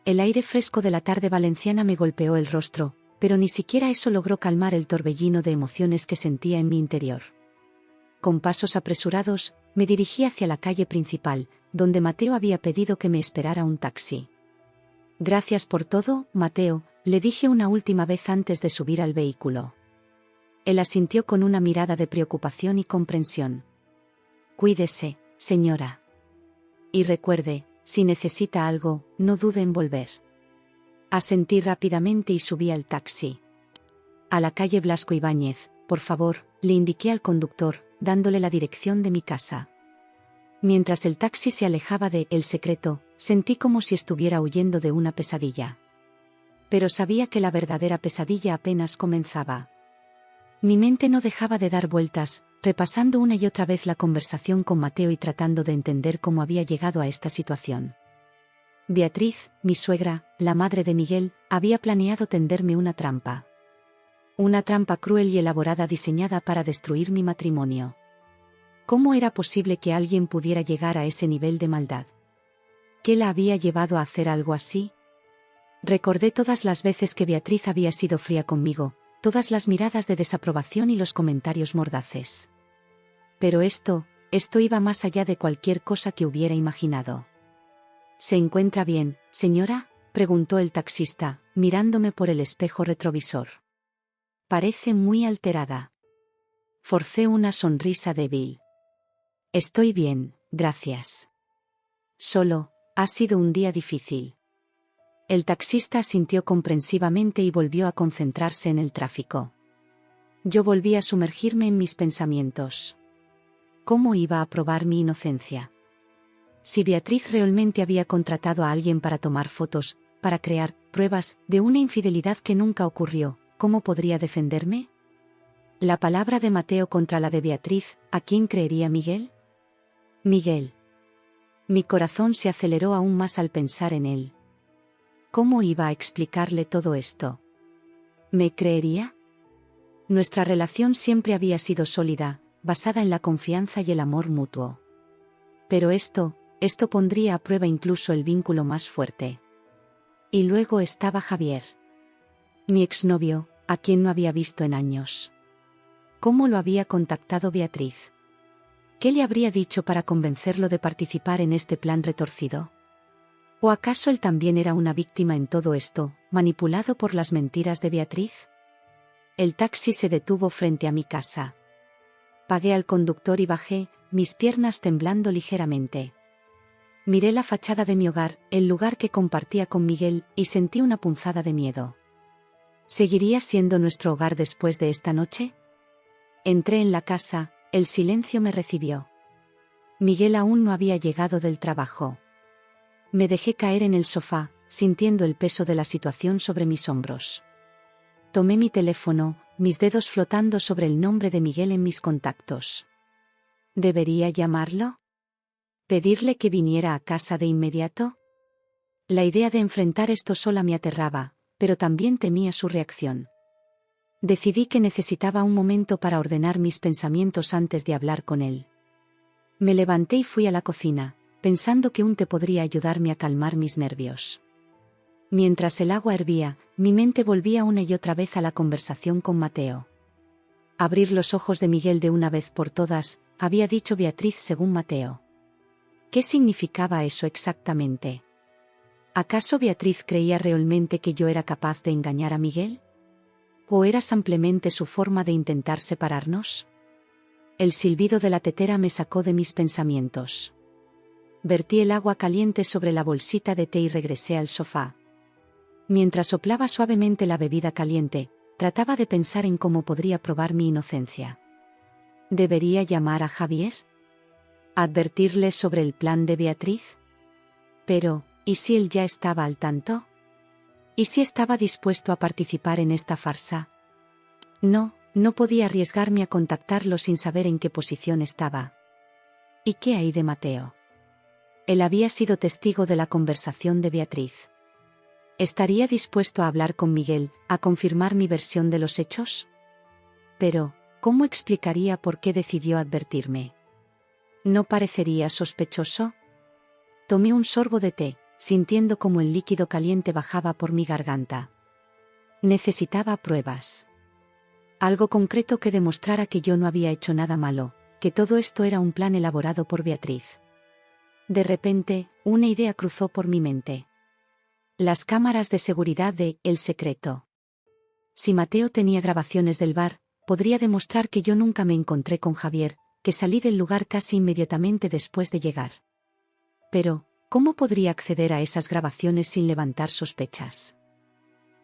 El aire fresco de la tarde valenciana me golpeó el rostro, pero ni siquiera eso logró calmar el torbellino de emociones que sentía en mi interior. Con pasos apresurados, me dirigí hacia la calle principal, donde Mateo había pedido que me esperara un taxi. «Gracias por todo, Mateo», le dije una última vez antes de subir al vehículo. Él asintió con una mirada de preocupación y comprensión. «Cuídese, señora. Y recuerde, si necesita algo, no dude en volver». Asentí rápidamente y subí al taxi. «A la calle Blasco Ibáñez, por favor», le indiqué al conductor, dándole la dirección de mi casa. Mientras el taxi se alejaba de El Secreto, sentí como si estuviera huyendo de una pesadilla. Pero sabía que la verdadera pesadilla apenas comenzaba. Mi mente no dejaba de dar vueltas, repasando una y otra vez la conversación con Mateo y tratando de entender cómo había llegado a esta situación. Beatriz, mi suegra, la madre de Miguel, había planeado tenderme una trampa. Una trampa cruel y elaborada diseñada para destruir mi matrimonio. ¿Cómo era posible que alguien pudiera llegar a ese nivel de maldad? ¿Qué la había llevado a hacer algo así? Recordé todas las veces que Beatriz había sido fría conmigo, todas las miradas de desaprobación y los comentarios mordaces. Pero esto iba más allá de cualquier cosa que hubiera imaginado. ¿Se encuentra bien, señora?, preguntó el taxista, mirándome por el espejo retrovisor. Parece muy alterada. Forcé una sonrisa débil. Estoy bien, gracias. Solo, ha sido un día difícil. El taxista asintió comprensivamente y volvió a concentrarse en el tráfico. Yo volví a sumergirme en mis pensamientos. ¿Cómo iba a probar mi inocencia? Si Beatriz realmente había contratado a alguien para tomar fotos, para crear pruebas de una infidelidad que nunca ocurrió, ¿cómo podría defenderme? La palabra de Mateo contra la de Beatriz, ¿a quién creería Miguel? Miguel. Mi corazón se aceleró aún más al pensar en él. ¿Cómo iba a explicarle todo esto? ¿Me creería? Nuestra relación siempre había sido sólida, basada en la confianza y el amor mutuo. Pero esto pondría a prueba incluso el vínculo más fuerte. Y luego estaba Javier. Mi exnovio, a quien no había visto en años. ¿Cómo lo había contactado Beatriz? ¿Qué le habría dicho para convencerlo de participar en este plan retorcido? ¿O acaso él también era una víctima en todo esto, manipulado por las mentiras de Beatriz? El taxi se detuvo frente a mi casa. Pagué al conductor y bajé, mis piernas temblando ligeramente. Miré la fachada de mi hogar, el lugar que compartía con Miguel, y sentí una punzada de miedo. ¿Seguiría siendo nuestro hogar después de esta noche? Entré en la casa, el silencio me recibió. Miguel aún no había llegado del trabajo. Me dejé caer en el sofá, sintiendo el peso de la situación sobre mis hombros. Tomé mi teléfono, mis dedos flotando sobre el nombre de Miguel en mis contactos. ¿Debería llamarlo? ¿Pedirle que viniera a casa de inmediato? La idea de enfrentar esto sola me aterraba, pero también temía su reacción. Decidí que necesitaba un momento para ordenar mis pensamientos antes de hablar con él. Me levanté y fui a la cocina, pensando que un té podría ayudarme a calmar mis nervios. Mientras el agua hervía, mi mente volvía una y otra vez a la conversación con Mateo. Abrir los ojos de Miguel de una vez por todas, había dicho Beatriz según Mateo. ¿Qué significaba eso exactamente? ¿Acaso Beatriz creía realmente que yo era capaz de engañar a Miguel? ¿O era simplemente su forma de intentar separarnos? El silbido de la tetera me sacó de mis pensamientos. Vertí el agua caliente sobre la bolsita de té y regresé al sofá. Mientras soplaba suavemente la bebida caliente, trataba de pensar en cómo podría probar mi inocencia. ¿Debería llamar a Javier? ¿Advertirle sobre el plan de Beatriz? Pero, ¿y si él ya estaba al tanto? ¿Y si estaba dispuesto a participar en esta farsa? No podía arriesgarme a contactarlo sin saber en qué posición estaba. ¿Y qué hay de Mateo? Él había sido testigo de la conversación de Beatriz. ¿Estaría dispuesto a hablar con Miguel, a confirmar mi versión de los hechos? Pero, ¿cómo explicaría por qué decidió advertirme? ¿No parecería sospechoso? Tomé un sorbo de té, sintiendo como el líquido caliente bajaba por mi garganta. Necesitaba pruebas. Algo concreto que demostrara que yo no había hecho nada malo, que todo esto era un plan elaborado por Beatriz. De repente, una idea cruzó por mi mente. Las cámaras de seguridad de El Secreto. Si Mateo tenía grabaciones del bar, podría demostrar que yo nunca me encontré con Javier, que salí del lugar casi inmediatamente después de llegar. Pero, ¿cómo podría acceder a esas grabaciones sin levantar sospechas?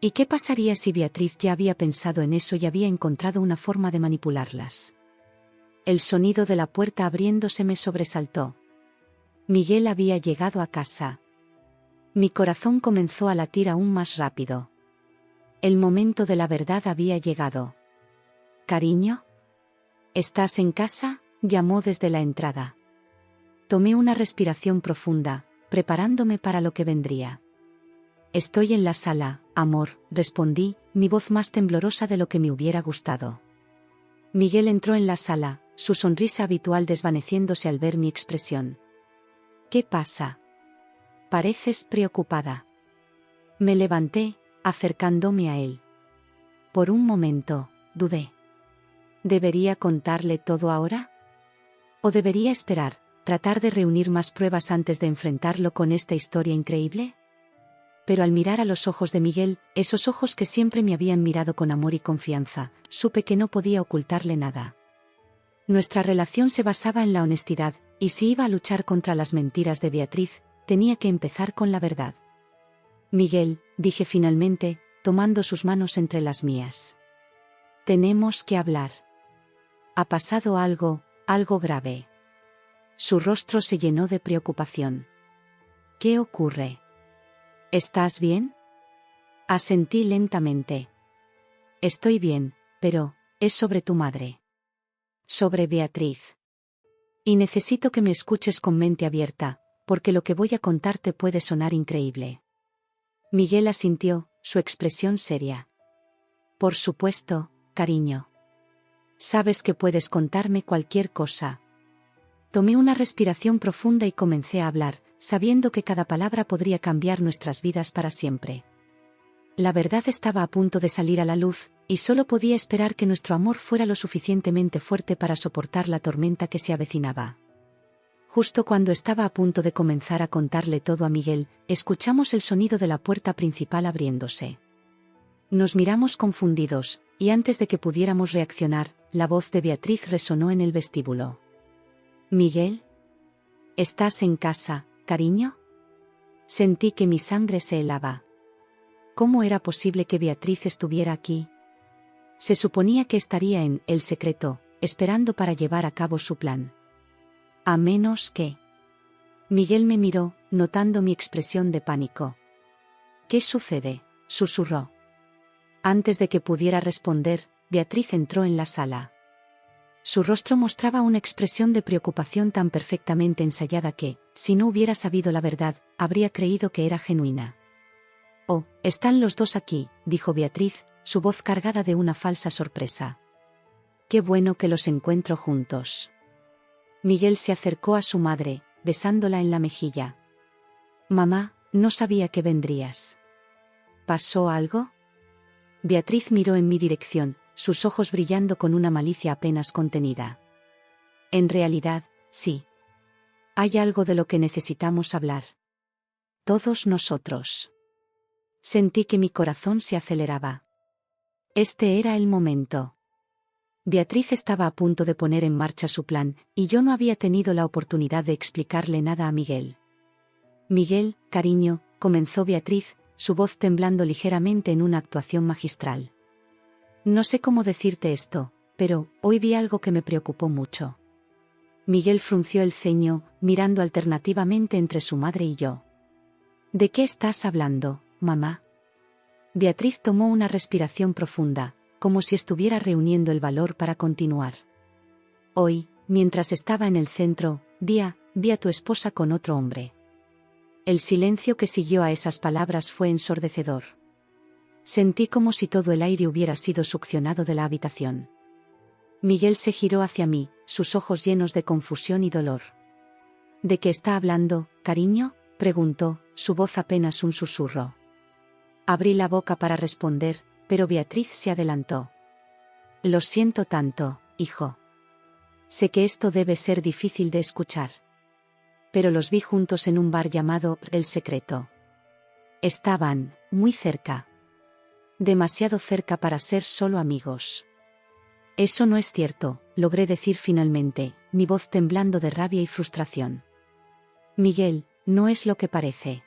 ¿Y qué pasaría si Beatriz ya había pensado en eso y había encontrado una forma de manipularlas? El sonido de la puerta abriéndose me sobresaltó. Miguel había llegado a casa. Mi corazón comenzó a latir aún más rápido. El momento de la verdad había llegado. «Cariño, ¿estás en casa?», llamó desde la entrada. Tomé una respiración profunda, preparándome para lo que vendría. «Estoy en la sala, amor», respondí, mi voz más temblorosa de lo que me hubiera gustado. Miguel entró en la sala, su sonrisa habitual desvaneciéndose al ver mi expresión. «¿Qué pasa? Pareces preocupada». Me levanté, acercándome a él. Por un momento, dudé. ¿Debería contarle todo ahora? ¿O debería esperar, tratar de reunir más pruebas antes de enfrentarlo con esta historia increíble? Pero al mirar a los ojos de Miguel, esos ojos que siempre me habían mirado con amor y confianza, supe que no podía ocultarle nada. Nuestra relación se basaba en la honestidad, y si iba a luchar contra las mentiras de Beatriz, tenía que empezar con la verdad. Miguel, dije finalmente, tomando sus manos entre las mías. Tenemos que hablar. Ha pasado algo grave. Su rostro se llenó de preocupación. ¿Qué ocurre? ¿Estás bien? Asentí lentamente. Estoy bien, pero es sobre tu madre. Sobre Beatriz. Y necesito que me escuches con mente abierta, porque lo que voy a contarte puede sonar increíble. Miguel asintió, su expresión seria. Por supuesto, cariño. Sabes que puedes contarme cualquier cosa. Tomé una respiración profunda y comencé a hablar, sabiendo que cada palabra podría cambiar nuestras vidas para siempre. La verdad estaba a punto de salir a la luz, y solo podía esperar que nuestro amor fuera lo suficientemente fuerte para soportar la tormenta que se avecinaba. Justo cuando estaba a punto de comenzar a contarle todo a Miguel, escuchamos el sonido de la puerta principal abriéndose. Nos miramos confundidos, y antes de que pudiéramos reaccionar, la voz de Beatriz resonó en el vestíbulo. «Miguel, ¿estás en casa, cariño?» Sentí que mi sangre se helaba. ¿Cómo era posible que Beatriz estuviera aquí? Se suponía que estaría en El Secreto, esperando para llevar a cabo su plan. A menos que... Miguel me miró, notando mi expresión de pánico. «¿Qué sucede?», susurró. Antes de que pudiera responder, Beatriz entró en la sala. Su rostro mostraba una expresión de preocupación tan perfectamente ensayada que, si no hubiera sabido la verdad, habría creído que era genuina. «Oh, están los dos aquí», dijo Beatriz, su voz cargada de una falsa sorpresa. «Qué bueno que los encuentro juntos». Miguel se acercó a su madre, besándola en la mejilla. «Mamá, no sabía que vendrías. ¿Pasó algo?» Beatriz miró en mi dirección, sus ojos brillando con una malicia apenas contenida. «En realidad, sí. Hay algo de lo que necesitamos hablar. Todos nosotros». Sentí que mi corazón se aceleraba. Este era el momento. Beatriz estaba a punto de poner en marcha su plan, y yo no había tenido la oportunidad de explicarle nada a Miguel. «Miguel, cariño», comenzó Beatriz, su voz temblando ligeramente en una actuación magistral. «No sé cómo decirte esto, pero hoy vi algo que me preocupó mucho». Miguel frunció el ceño, mirando alternativamente entre su madre y yo. «¿De qué estás hablando, mamá?» Beatriz tomó una respiración profunda, como si estuviera reuniendo el valor para continuar. «Hoy, mientras estaba en el centro, vi a tu esposa con otro hombre». El silencio que siguió a esas palabras fue ensordecedor. Sentí como si todo el aire hubiera sido succionado de la habitación. Miguel se giró hacia mí, sus ojos llenos de confusión y dolor. «¿De qué está hablando, cariño?», preguntó, su voz apenas un susurro. Abrí la boca para responder, pero Beatriz se adelantó. «Lo siento tanto, hijo. Sé que esto debe ser difícil de escuchar. Pero los vi juntos en un bar llamado El Secreto. Estaban muy cerca. Demasiado cerca para ser solo amigos». «Eso no es cierto», logré decir finalmente, mi voz temblando de rabia y frustración. «Miguel, no es lo que parece.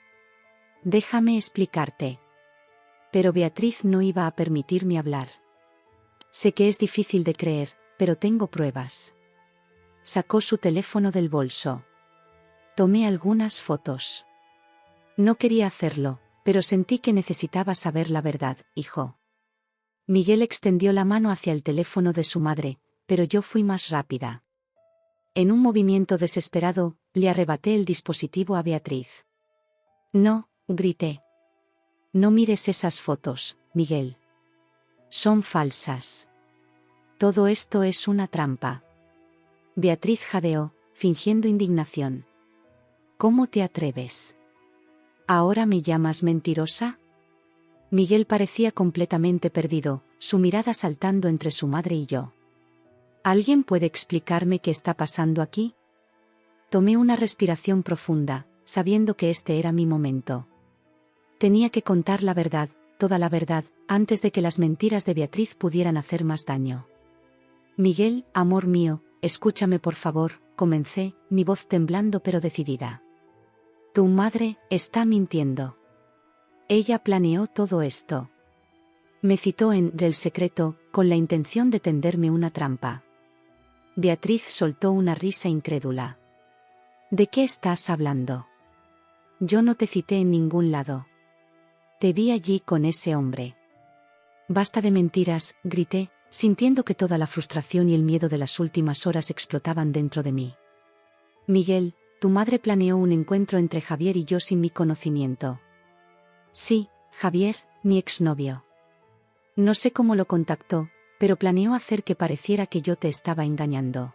Déjame explicarte». Pero Beatriz no iba a permitirme hablar. «Sé que es difícil de creer, pero tengo pruebas». Sacó su teléfono del bolso. Tomé algunas fotos. «No quería hacerlo, pero sentí que necesitaba saber la verdad, hijo». Miguel extendió la mano hacia el teléfono de su madre, pero yo fui más rápida. En un movimiento desesperado, le arrebaté el dispositivo a Beatriz. «No», grité. «No mires esas fotos, Miguel. Son falsas. Todo esto es una trampa». Beatriz jadeó, fingiendo indignación. «¿Cómo te atreves? ¿Ahora me llamas mentirosa?». Miguel parecía completamente perdido, su mirada saltando entre su madre y yo. ¿Alguien puede explicarme qué está pasando aquí? Tomé una respiración profunda, sabiendo que este era mi momento. Tenía que contar la verdad, toda la verdad, antes de que las mentiras de Beatriz pudieran hacer más daño. Miguel, amor mío, escúchame por favor, comencé, mi voz temblando pero decidida. Tu madre está mintiendo. Ella planeó todo esto. Me citó en El secreto, con la intención de tenderme una trampa. Beatriz soltó una risa incrédula. ¿De qué estás hablando? Yo no te cité en ningún lado. Te vi allí con ese hombre. Basta de mentiras, grité, sintiendo que toda la frustración y el miedo de las últimas horas explotaban dentro de mí. Miguel, tu madre planeó un encuentro entre Javier y yo sin mi conocimiento. Sí, Javier, mi exnovio. No sé cómo lo contactó, pero planeó hacer que pareciera que yo te estaba engañando.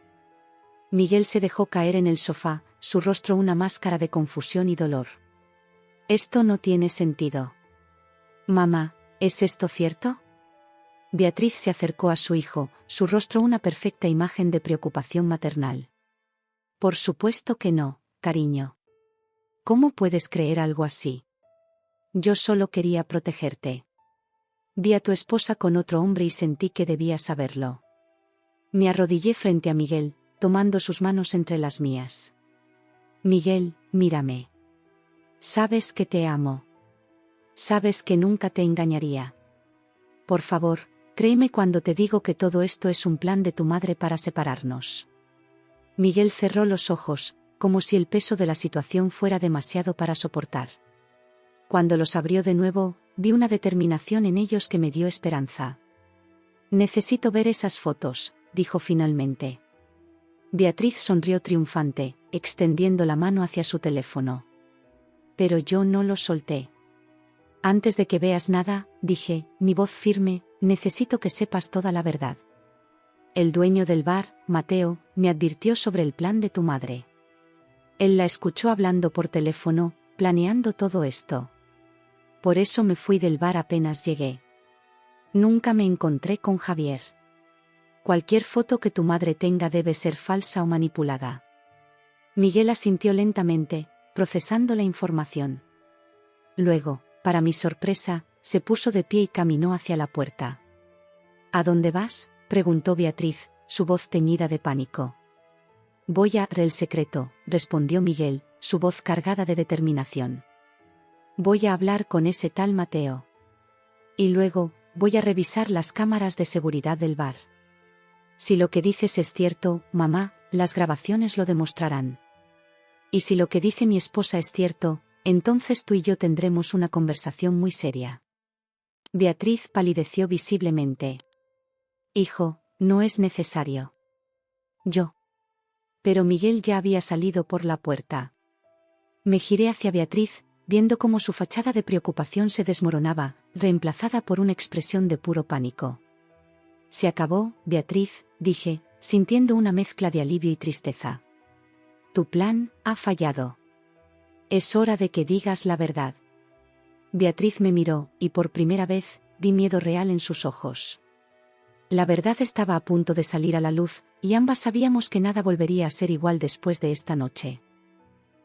Miguel se dejó caer en el sofá, su rostro una máscara de confusión y dolor. Esto no tiene sentido. Mamá, ¿es esto cierto? Beatriz se acercó a su hijo, su rostro una perfecta imagen de preocupación maternal. Por supuesto que no, cariño. ¿Cómo puedes creer algo así? Yo solo quería protegerte. Vi a tu esposa con otro hombre y sentí que debía saberlo. Me arrodillé frente a Miguel, tomando sus manos entre las mías. Miguel, mírame. Sabes que te amo. Sabes que nunca te engañaría. Por favor, créeme cuando te digo que todo esto es un plan de tu madre para separarnos. Miguel cerró los ojos, como si el peso de la situación fuera demasiado para soportar. Cuando los abrió de nuevo, vi una determinación en ellos que me dio esperanza. Necesito ver esas fotos, dijo finalmente. Beatriz sonrió triunfante, extendiendo la mano hacia su teléfono. Pero yo no los solté. Antes de que veas nada, dije, mi voz firme, necesito que sepas toda la verdad. El dueño del bar, Mateo, me advirtió sobre el plan de tu madre. Él la escuchó hablando por teléfono, planeando todo esto. Por eso me fui del bar apenas llegué. Nunca me encontré con Javier. Cualquier foto que tu madre tenga debe ser falsa o manipulada. Miguel asintió lentamente, procesando la información. Luego, para mi sorpresa, se puso de pie y caminó hacia la puerta. ¿A dónde vas?, preguntó Beatriz, su voz teñida de pánico. Voy a El secreto, respondió Miguel, su voz cargada de determinación. Voy a hablar con ese tal Mateo. Y luego, voy a revisar las cámaras de seguridad del bar. Si lo que dices es cierto, mamá, las grabaciones lo demostrarán. Y si lo que dice mi esposa es cierto, entonces tú y yo tendremos una conversación muy seria. Beatriz palideció visiblemente. Hijo, no es necesario. Yo. Pero Miguel ya había salido por la puerta. Me giré hacia Beatriz, viendo cómo su fachada de preocupación se desmoronaba, reemplazada por una expresión de puro pánico. Se acabó, Beatriz, dije, sintiendo una mezcla de alivio y tristeza. Tu plan ha fallado. Es hora de que digas la verdad. Beatriz me miró, y por primera vez, vi miedo real en sus ojos. La verdad estaba a punto de salir a la luz, y ambas sabíamos que nada volvería a ser igual después de esta noche.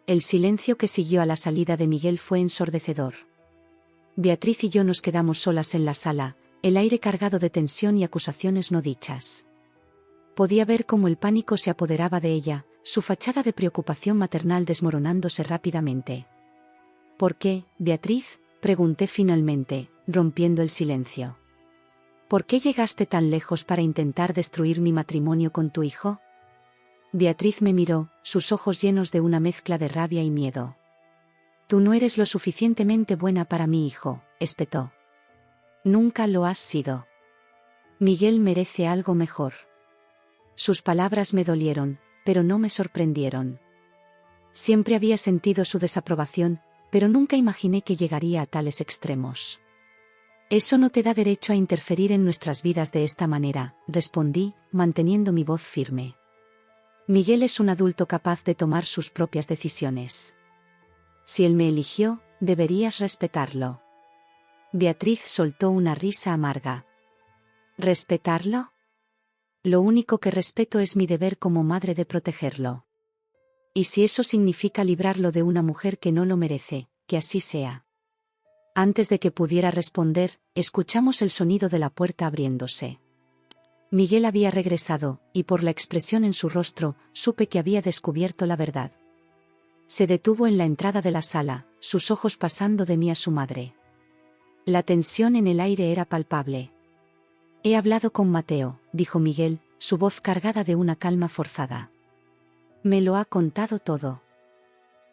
El silencio que siguió a la salida de Miguel fue ensordecedor. Beatriz y yo nos quedamos solas en la sala, el aire cargado de tensión y acusaciones no dichas. Podía ver cómo el pánico se apoderaba de ella, su fachada de preocupación maternal desmoronándose rápidamente. ¿Por qué, Beatriz?, pregunté finalmente, rompiendo el silencio. ¿Por qué llegaste tan lejos para intentar destruir mi matrimonio con tu hijo? Beatriz me miró, sus ojos llenos de una mezcla de rabia y miedo. Tú no eres lo suficientemente buena para mi hijo, espetó. Nunca lo has sido. Miguel merece algo mejor. Sus palabras me dolieron, pero no me sorprendieron. Siempre había sentido su desaprobación, pero nunca imaginé que llegaría a tales extremos. Eso no te da derecho a interferir en nuestras vidas de esta manera, respondí, manteniendo mi voz firme. Miguel es un adulto capaz de tomar sus propias decisiones. Si él me eligió, deberías respetarlo. Beatriz soltó una risa amarga. ¿Respetarlo? Lo único que respeto es mi deber como madre de protegerlo. Y si eso significa librarlo de una mujer que no lo merece, que así sea. Antes de que pudiera responder, escuchamos el sonido de la puerta abriéndose. Miguel había regresado, y por la expresión en su rostro, supe que había descubierto la verdad. Se detuvo en la entrada de la sala, sus ojos pasando de mí a su madre. La tensión en el aire era palpable. He hablado con Mateo, dijo Miguel, su voz cargada de una calma forzada. Me lo ha contado todo.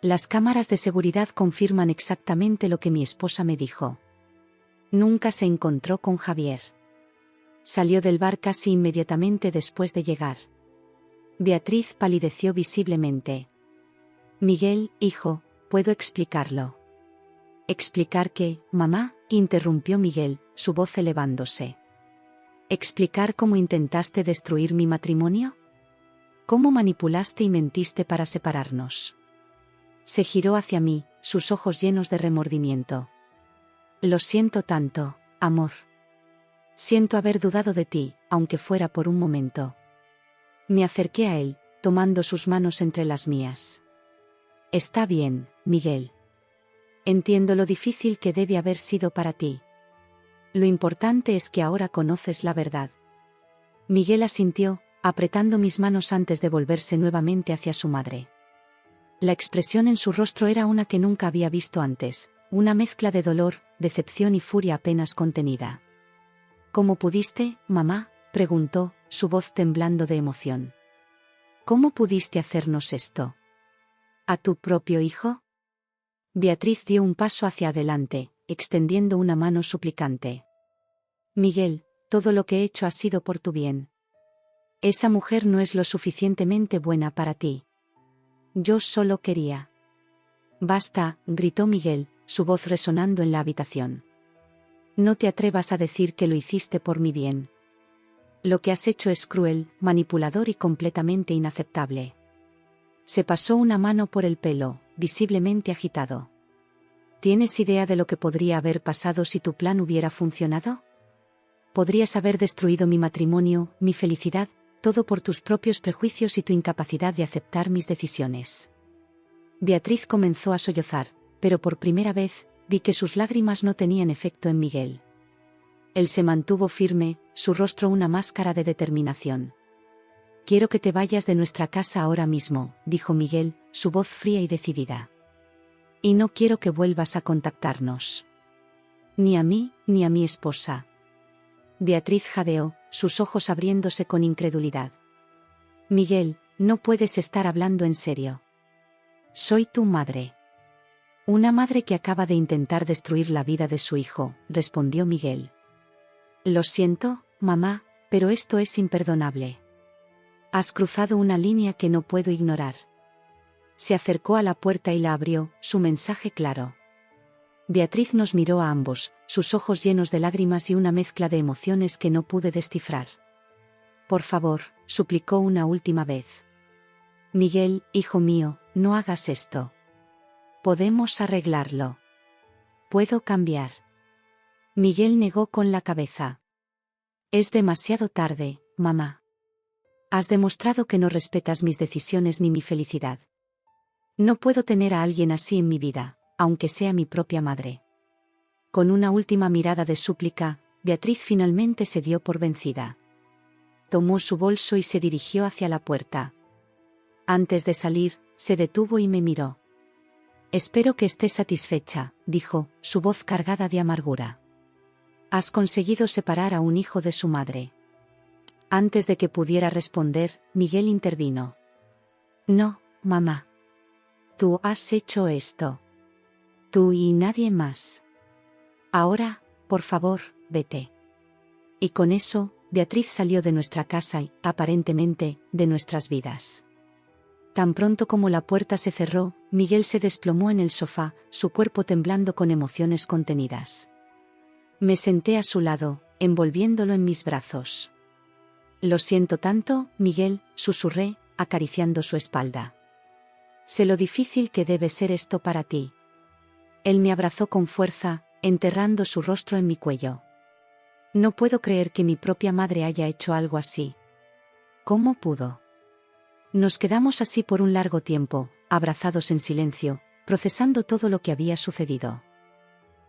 Las cámaras de seguridad confirman exactamente lo que mi esposa me dijo. Nunca se encontró con Javier. Salió del bar casi inmediatamente después de llegar. Beatriz palideció visiblemente. Miguel, hijo, puedo explicarlo. ¿Explicar qué, mamá?, interrumpió Miguel, su voz elevándose. ¿Explicar cómo intentaste destruir mi matrimonio? ¿Cómo manipulaste y mentiste para separarnos? Se giró hacia mí, sus ojos llenos de remordimiento. Lo siento tanto, amor. Siento haber dudado de ti, aunque fuera por un momento. Me acerqué a él, tomando sus manos entre las mías. Está bien, Miguel. Entiendo lo difícil que debe haber sido para ti. Lo importante es que ahora conoces la verdad. Miguel asintió, apretando mis manos antes de volverse nuevamente hacia su madre. La expresión en su rostro era una que nunca había visto antes, una mezcla de dolor, decepción y furia apenas contenida. ¿Cómo pudiste, mamá?, preguntó, su voz temblando de emoción. ¿Cómo pudiste hacernos esto? ¿A tu propio hijo? Beatriz dio un paso hacia adelante, extendiendo una mano suplicante. Miguel, todo lo que he hecho ha sido por tu bien. Esa mujer no es lo suficientemente buena para ti. Yo solo quería. Basta, gritó Miguel, su voz resonando en la habitación. No te atrevas a decir que lo hiciste por mi bien. Lo que has hecho es cruel, manipulador y completamente inaceptable. Se pasó una mano por el pelo, visiblemente agitado. ¿Tienes idea de lo que podría haber pasado si tu plan hubiera funcionado? Podrías haber destruido mi matrimonio, mi felicidad, todo por tus propios prejuicios y tu incapacidad de aceptar mis decisiones. Beatriz comenzó a sollozar, pero por primera vez, vi que sus lágrimas no tenían efecto en Miguel. Él se mantuvo firme, su rostro una máscara de determinación. Quiero que te vayas de nuestra casa ahora mismo, dijo Miguel, su voz fría y decidida. Y no quiero que vuelvas a contactarnos. Ni a mí, ni a mi esposa. Beatriz jadeó, sus ojos abriéndose con incredulidad. Miguel, no puedes estar hablando en serio. Soy tu madre. Una madre que acaba de intentar destruir la vida de su hijo, respondió Miguel. Lo siento, mamá, pero esto es imperdonable. Has cruzado una línea que no puedo ignorar. Se acercó a la puerta y la abrió, su mensaje claro. Beatriz nos miró a ambos, sus ojos llenos de lágrimas y una mezcla de emociones que no pude descifrar. Por favor, suplicó una última vez. Miguel, hijo mío, no hagas esto. Podemos arreglarlo. Puedo cambiar. Miguel negó con la cabeza. Es demasiado tarde, mamá. Has demostrado que no respetas mis decisiones ni mi felicidad. No puedo tener a alguien así en mi vida, aunque sea mi propia madre. Con una última mirada de súplica, Beatriz finalmente se dio por vencida. Tomó su bolso y se dirigió hacia la puerta. Antes de salir, se detuvo y me miró. Espero que estés satisfecha, dijo, su voz cargada de amargura. Has conseguido separar a un hijo de su madre. Antes de que pudiera responder, Miguel intervino. No, mamá. Tú has hecho esto. Tú y nadie más. Ahora, por favor, vete. Y con eso, Beatriz salió de nuestra casa y, aparentemente, de nuestras vidas. Tan pronto como la puerta se cerró, Miguel se desplomó en el sofá, su cuerpo temblando con emociones contenidas. Me senté a su lado, envolviéndolo en mis brazos. Lo siento tanto, Miguel, susurré, acariciando su espalda. Sé lo difícil que debe ser esto para ti. Él me abrazó con fuerza, enterrando su rostro en mi cuello. No puedo creer que mi propia madre haya hecho algo así. ¿Cómo pudo? Nos quedamos así por un largo tiempo, abrazados en silencio, procesando todo lo que había sucedido.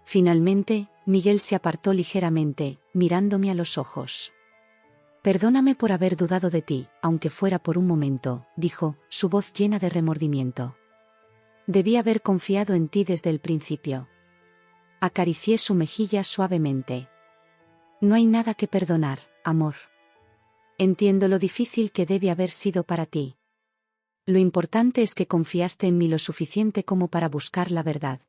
Finalmente, Miguel se apartó ligeramente, mirándome a los ojos. Perdóname por haber dudado de ti, aunque fuera por un momento, dijo, su voz llena de remordimiento. Debí haber confiado en ti desde el principio. Acaricié su mejilla suavemente. No hay nada que perdonar, amor. Entiendo lo difícil que debe haber sido para ti. Lo importante es que confiaste en mí lo suficiente como para buscar la verdad.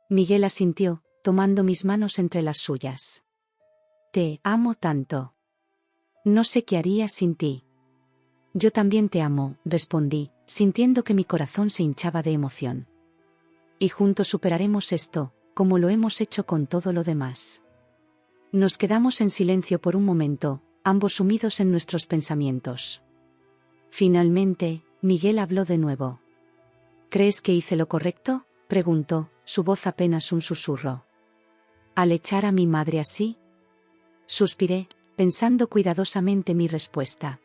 Miguel asintió, tomando mis manos entre las suyas. Te amo tanto. No sé qué haría sin ti. Yo también te amo, respondí, sintiendo que mi corazón se hinchaba de emoción. Y juntos superaremos esto, como lo hemos hecho con todo lo demás. Nos quedamos en silencio por un momento, ambos sumidos en nuestros pensamientos. Finalmente, Miguel habló de nuevo. ¿Crees que hice lo correcto?, preguntó, su voz apenas un susurro. ¿Al echar a mi madre así? Suspiré, pensando cuidadosamente mi respuesta.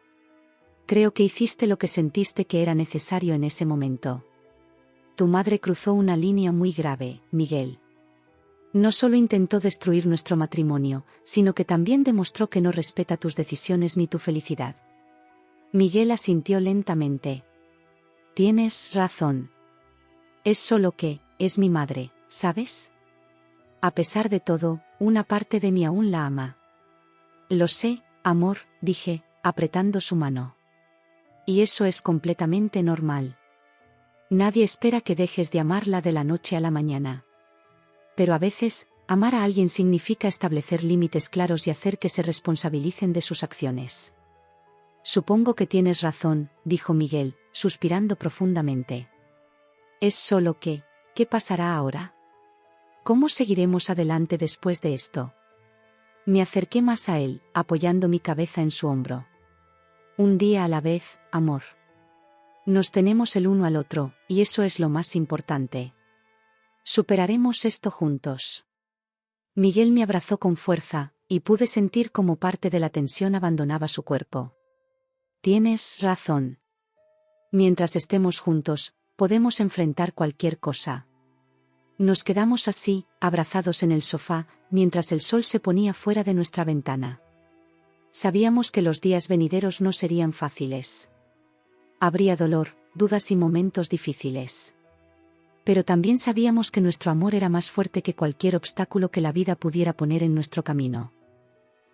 Creo que hiciste lo que sentiste que era necesario en ese momento. Tu madre cruzó una línea muy grave, Miguel. No solo intentó destruir nuestro matrimonio, sino que también demostró que no respeta tus decisiones ni tu felicidad. Miguel asintió lentamente. Tienes razón. Es solo que, es mi madre, ¿sabes? A pesar de todo, una parte de mí aún la ama. Lo sé, amor, dije, apretando su mano. Y eso es completamente normal. Nadie espera que dejes de amarla de la noche a la mañana. Pero a veces, amar a alguien significa establecer límites claros y hacer que se responsabilicen de sus acciones. Supongo que tienes razón, dijo Miguel, suspirando profundamente. Es solo que, ¿qué pasará ahora? ¿Cómo seguiremos adelante después de esto? Me acerqué más a él, apoyando mi cabeza en su hombro. Un día a la vez, amor. Nos tenemos el uno al otro, y eso es lo más importante. Superaremos esto juntos. Miguel me abrazó con fuerza, y pude sentir cómo parte de la tensión abandonaba su cuerpo. Tienes razón. Mientras estemos juntos, podemos enfrentar cualquier cosa. Nos quedamos así, abrazados en el sofá, mientras el sol se ponía fuera de nuestra ventana. Sabíamos que los días venideros no serían fáciles. Habría dolor, dudas y momentos difíciles. Pero también sabíamos que nuestro amor era más fuerte que cualquier obstáculo que la vida pudiera poner en nuestro camino.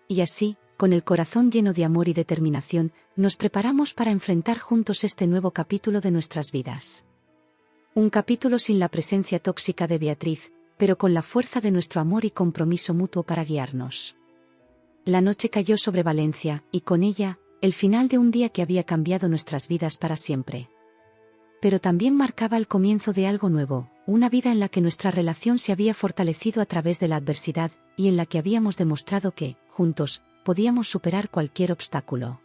Y así, con el corazón lleno de amor y determinación, nos preparamos para enfrentar juntos este nuevo capítulo de nuestras vidas. Un capítulo sin la presencia tóxica de Beatriz, pero con la fuerza de nuestro amor y compromiso mutuo para guiarnos. La noche cayó sobre Valencia, y con ella, el final de un día que había cambiado nuestras vidas para siempre. Pero también marcaba el comienzo de algo nuevo, una vida en la que nuestra relación se había fortalecido a través de la adversidad, y en la que habíamos demostrado que, juntos, podíamos superar cualquier obstáculo.